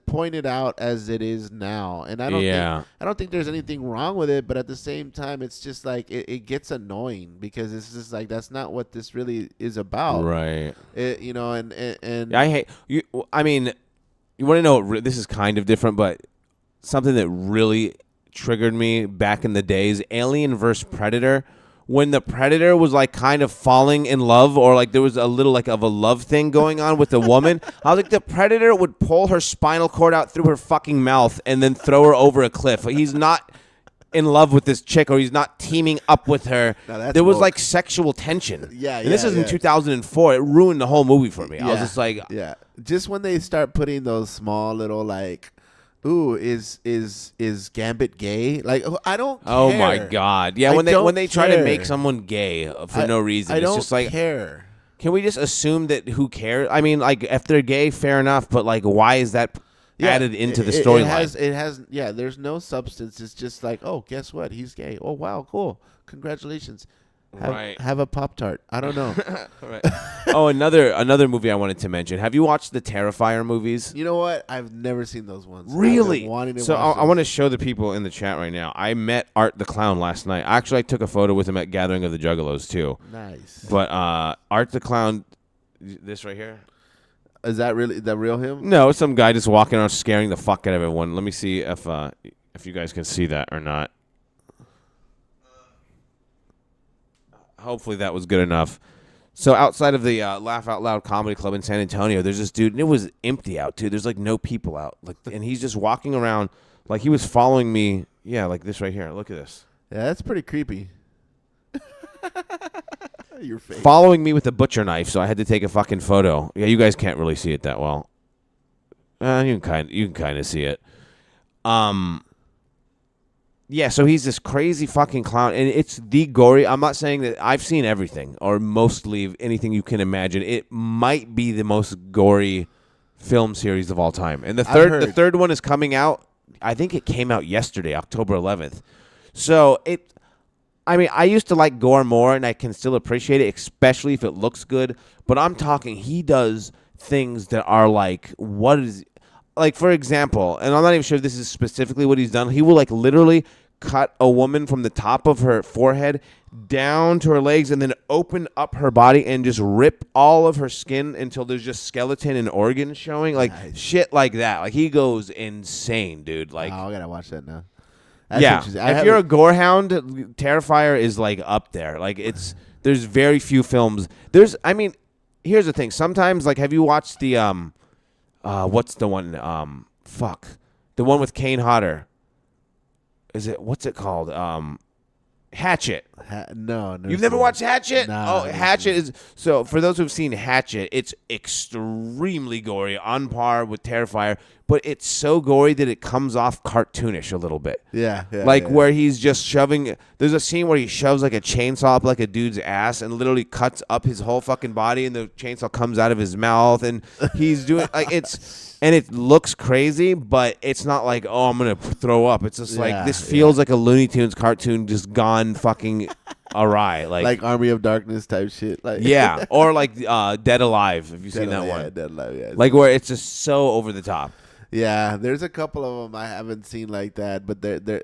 pointed out as it is now. And I don't think there's anything wrong with it, but at the same time, it's just like it gets annoying because it's just like that's not what this really is about, right? And I hate you. I mean, you want to know? This is kind of different, but something that really triggered me back in the days: Alien vs. Predator. When the Predator was like kind of falling in love, or like there was a little like of a love thing going on with the woman, I was like, the Predator would pull her spinal cord out through her fucking mouth and then throw her over a cliff. He's not in love with this chick or he's not teaming up with her. Now that's There was woke. like sexual tension. Yeah, and this yeah, is in yeah. 2004. It ruined the whole movie for me. I was just like, yeah. Just when they start putting those small little like, ooh, is Gambit gay? Like, I don't care. oh my god, yeah. I When don't they try to care. make someone gay for no reason, I it's don't just like, care. can we just assume that who cares? I mean, like if they're gay, fair enough. But like, why is that added into the storyline? It has. Yeah, there's no substance. It's just like, oh, guess what? He's gay. Oh, wow, cool. Congratulations. Have a Pop-Tart. I don't know. Right. Oh, another movie I wanted to mention. Have you watched the Terrifier movies? You know what? I've never seen those ones. Really? So I want to show the people in the chat right now. I met Art the Clown last night. Actually, I took a photo with him at Gathering of the Juggalos too. Nice. But Art the Clown, this right here. Is that really the real him? No, it's some guy just walking around scaring the fuck out of everyone. Let me see if you guys can see that or not. Hopefully that was good enough. So outside of the Laugh Out Loud Comedy Club in San Antonio, there's this dude, and it was empty out, too. There's like no people out, like, and he's just walking around like he was following me. Yeah, like this right here. Look at this. Yeah, that's pretty creepy. Your face. Following me with a butcher knife, so I had to take a fucking photo. Yeah, you guys can't really see it that well. You can kind of see it. Yeah, so he's this crazy fucking clown, and it's the gory. I'm not saying that I've seen everything, or mostly anything you can imagine. It might be the most gory film series of all time. And the third one is coming out. I think it came out yesterday, October 11th. So I used to like gore more, and I can still appreciate it, especially if it looks good. But I'm talking, he does things that are like, what is... Like, for example, and I'm not even sure if this is specifically what he's done. He will, like, literally cut a woman from the top of her forehead down to her legs and then open up her body and just rip all of her skin until there's just skeleton and organs showing. Like, shit like that. Like, he goes insane, dude. Like, I gotta watch that now. That's if you're a gore hound, Terrifier is, like, up there. Like, there's very few films. Here's the thing. Sometimes, like, have you watched the... what's the one? The one with Kane Hodder. What's it called? Hatchet. No. You've never watched Hatchet? No, Hatchet is... So, for those who've seen Hatchet, it's extremely gory, on par with Terrifier, but it's so gory that it comes off cartoonish a little bit. Yeah. Where he's just shoving... There's a scene where he shoves, like, a chainsaw up, like, a dude's ass and literally cuts up his whole fucking body, and the chainsaw comes out of his mouth, and he's doing... like, it's... And it looks crazy, but it's not like, oh, I'm going to throw up. It's just like, this feels like a Looney Tunes cartoon just gone fucking awry. Like Army of Darkness type shit. Like yeah, or like Dead Alive. Have you seen that one? Dead Alive, yeah. Like where it's just so over the top. Yeah, there's a couple of them I haven't seen like that, but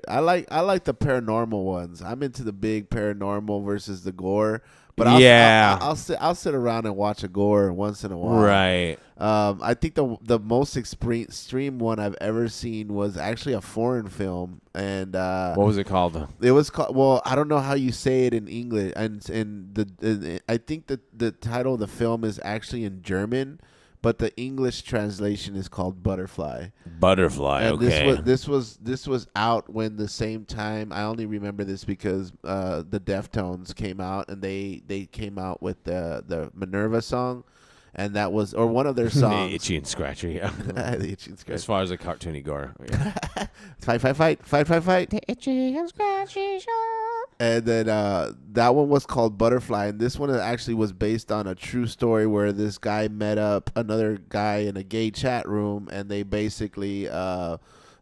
I like the paranormal ones. I'm into the big paranormal versus the gore. But I'll sit around and watch a gore once in a while. Right. I think the most extreme one I've ever seen was actually a foreign film, and what was it called? It was called. Well, I don't know how you say it in English, and I think that the title of the film is actually in German, but the English translation is called Butterfly. Butterfly. And okay. This was out when the same time. I only remember this because the Deftones came out, and they came out with the Minerva song. And that was, or one of their songs. The Itchy and Scratchy, yeah. The Itchy and Scratchy. As far as a cartoony gore. Yeah. Fight. The Itchy and Scratchy show. And then that one was called Butterfly. And this one actually was based on a true story where this guy met up another guy in a gay chat room. And they basically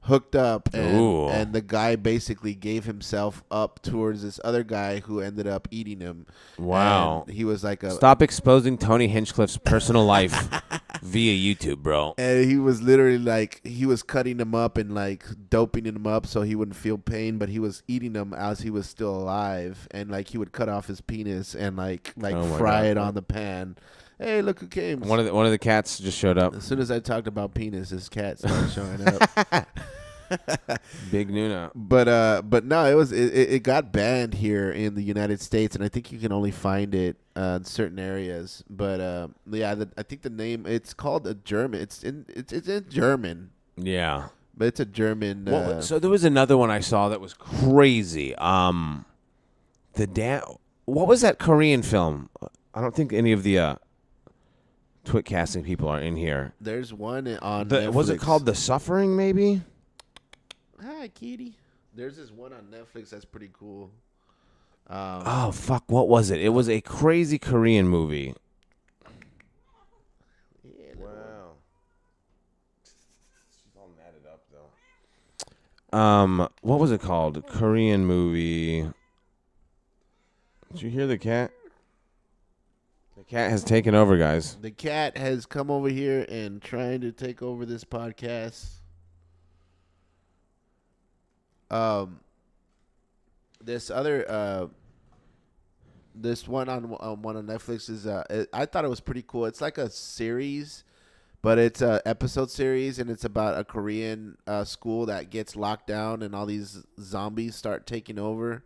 hooked up. And the guy basically gave himself up towards this other guy who ended up eating him. Wow. And he was like Stop exposing Tony Hinchcliffe's personal life via YouTube, bro. And he was literally like, he was cutting him up and like doping him up so he wouldn't feel pain, but he was eating him as he was still alive. And like he would cut off his penis and like fry it on the pan. Hey, look who came. One of the cats just showed up. As soon as I talked about penis, his cat started showing up. Big Nuna. But no, it got banned here in the United States, and I think you can only find it in certain areas. But I think the name, it's called a German. It's in German. Yeah. But it's a German. So there was another one I saw that was crazy. What was that Korean film? I don't think any of the Twit casting people are in here. There's one on Netflix. Was it called The Suffering, maybe? Hi, kitty. There's this one on Netflix that's pretty cool. Oh, fuck. What was it? It was a crazy Korean movie. Yeah, Wow. She's all matted up, though. What was it called? Korean movie. Did you hear the cat? The cat has taken over, guys. The cat has come over here and trying to take over this podcast. This other this one on Netflix is I thought it was pretty cool. It's like a series, but it's a episode series, and it's about a Korean school that gets locked down, and all these zombies start taking over.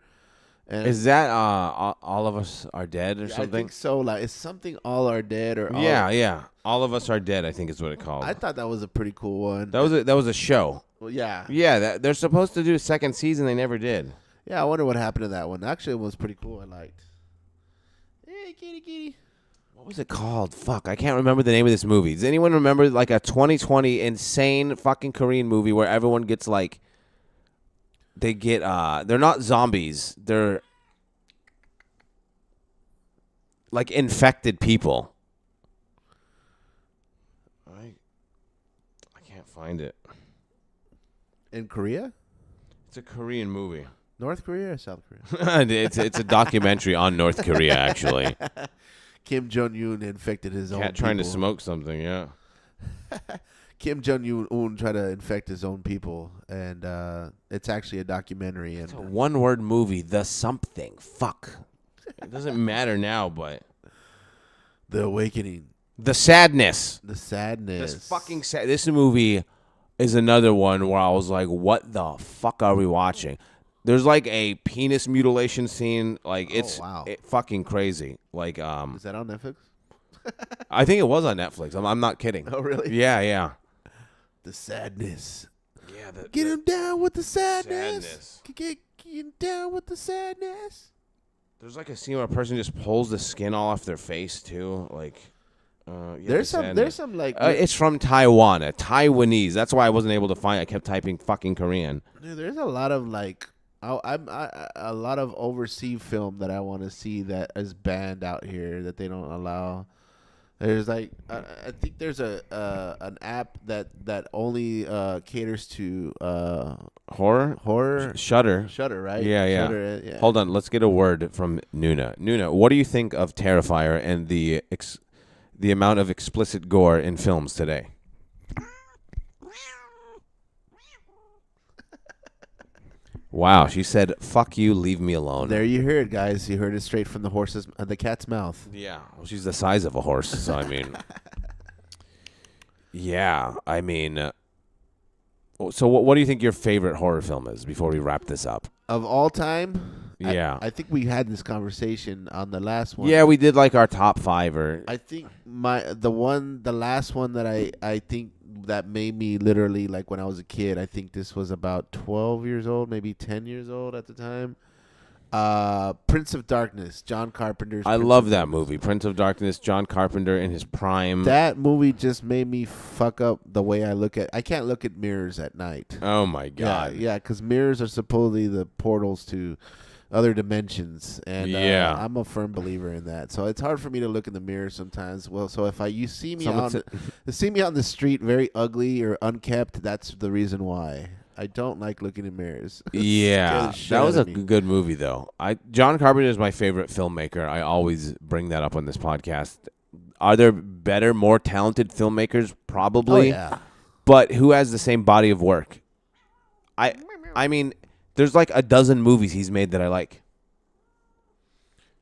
And Is that All of Us Are Dead or I something? think so. Like it's something All Are Dead or Yeah. All of Us Are Dead, I think is what it called. I thought that was a pretty cool one. That was a show. Well, yeah. Yeah, they're supposed to do a second season. They never did. Yeah, I wonder what happened to that one. Actually, it was pretty cool. I liked. Hey, kitty. What was it called? Fuck, I can't remember the name of this movie. Does anyone remember like a 2020 insane fucking Korean movie where everyone gets like they're not zombies. They're like infected people. I can't find it. In Korea? It's a Korean movie. North Korea or South Korea? it's a documentary on North Korea, actually. Kim Jong-un infected his own Cat trying to people. smoke something, yeah. Kim Jong-un tried to infect his own people, and it's actually a documentary. It's a And one-word movie, The Something. Fuck. It doesn't matter now, but... The Awakening. The Sadness. The Sadness. This fucking sad. This movie is another one where I was like, what the fuck are we watching? There's like a penis mutilation scene. Like, it's wow. fucking crazy. Like, Is that on Netflix? I think it was on Netflix. I'm not kidding. Oh, really? Yeah. The Sadness. Yeah. Get him down with the sadness. Get him down with the sadness. There's like a scene where a person just pulls the skin all off their face too. Like, There's some like it's from Taiwan, a Taiwanese. That's why I wasn't able to find it. I kept typing fucking Korean. dude, there's a lot of like a lot of overseas film that I want to see that is banned out here that they don't allow. There's like I think there's an app that only caters to horror. Shudder, right? Yeah. Shudder, yeah. Hold on, let's get a word from Nuna. Nuna, what do you think of Terrifier and the amount of explicit gore in films today? Wow, she said, "Fuck you, leave me alone." There you hear it, guys. You heard it straight from the cat's mouth. Yeah, well, she's the size of a horse, so I mean, yeah, I mean, so what do you think your favorite horror film is? Before we wrap this up, Of all time, yeah, I think we had this conversation on the last one. yeah, we did like our top 5 or. I think the last one that I think that made me literally like when I was a kid. I think this was about 12 years old, maybe 10 years old at the time. Prince of Darkness, John Carpenter's. I love that movie, Prince of Darkness. John Carpenter in his prime. That movie just made me fuck up the way I look at. I can't look at mirrors at night. Oh my god. Yeah, because mirrors are supposedly the portals to other dimensions, and Yeah. I'm a firm believer in that. So it's hard for me to look in the mirror sometimes. Well, so if you see me see me on the street very ugly or unkept, that's the reason why. I don't like looking in mirrors. Yeah, that was a good movie though. John Carpenter is my favorite filmmaker. I always bring that up on this podcast. Are there better, more talented filmmakers? Probably. Oh, yeah. But who has the same body of work? I mean, there's like a dozen movies he's made that I like.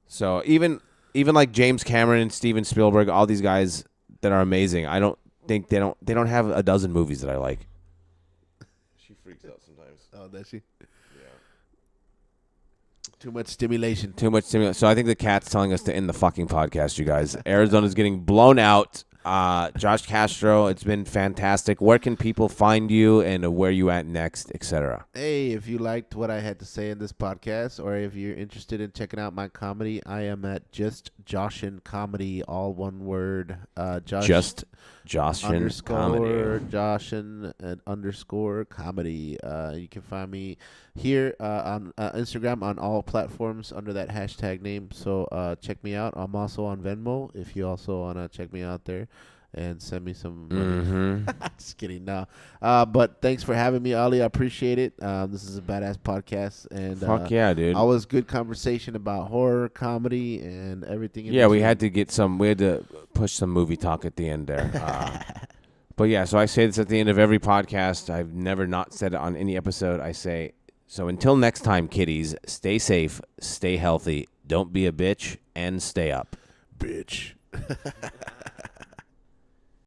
So even like James Cameron and Steven Spielberg, all these guys that are amazing, I don't think they don't have a dozen movies that I like. She freaks out sometimes. Oh, does she? Yeah. Too much stimulation. Too much stimulus. So I think the cat's telling us to end the fucking podcast, you guys. Arizona's getting blown out. Josh Castro, it's been fantastic. Where can people find you and where you at next, etc.? Hey, if you liked what I had to say in this podcast, or if you're interested in checking out my comedy, I am at Just Joshin Comedy, all one word. Josh Just Joshin Comedy. Joshin and underscore comedy. You can find me here on Instagram on all platforms under that hashtag name. So check me out. I'm also on Venmo if you also want to check me out there and send me some money. Just kidding. No. But thanks for having me, Ali. I appreciate it. This is a badass podcast. And Fuck yeah, dude. always good conversation about horror, comedy, and everything. Yeah, we had to push some movie talk at the end there. But yeah, so I say this at the end of every podcast. I've never not said it on any episode. I say, so until next time, kiddies, stay safe, stay healthy, don't be a bitch, and stay up. Bitch.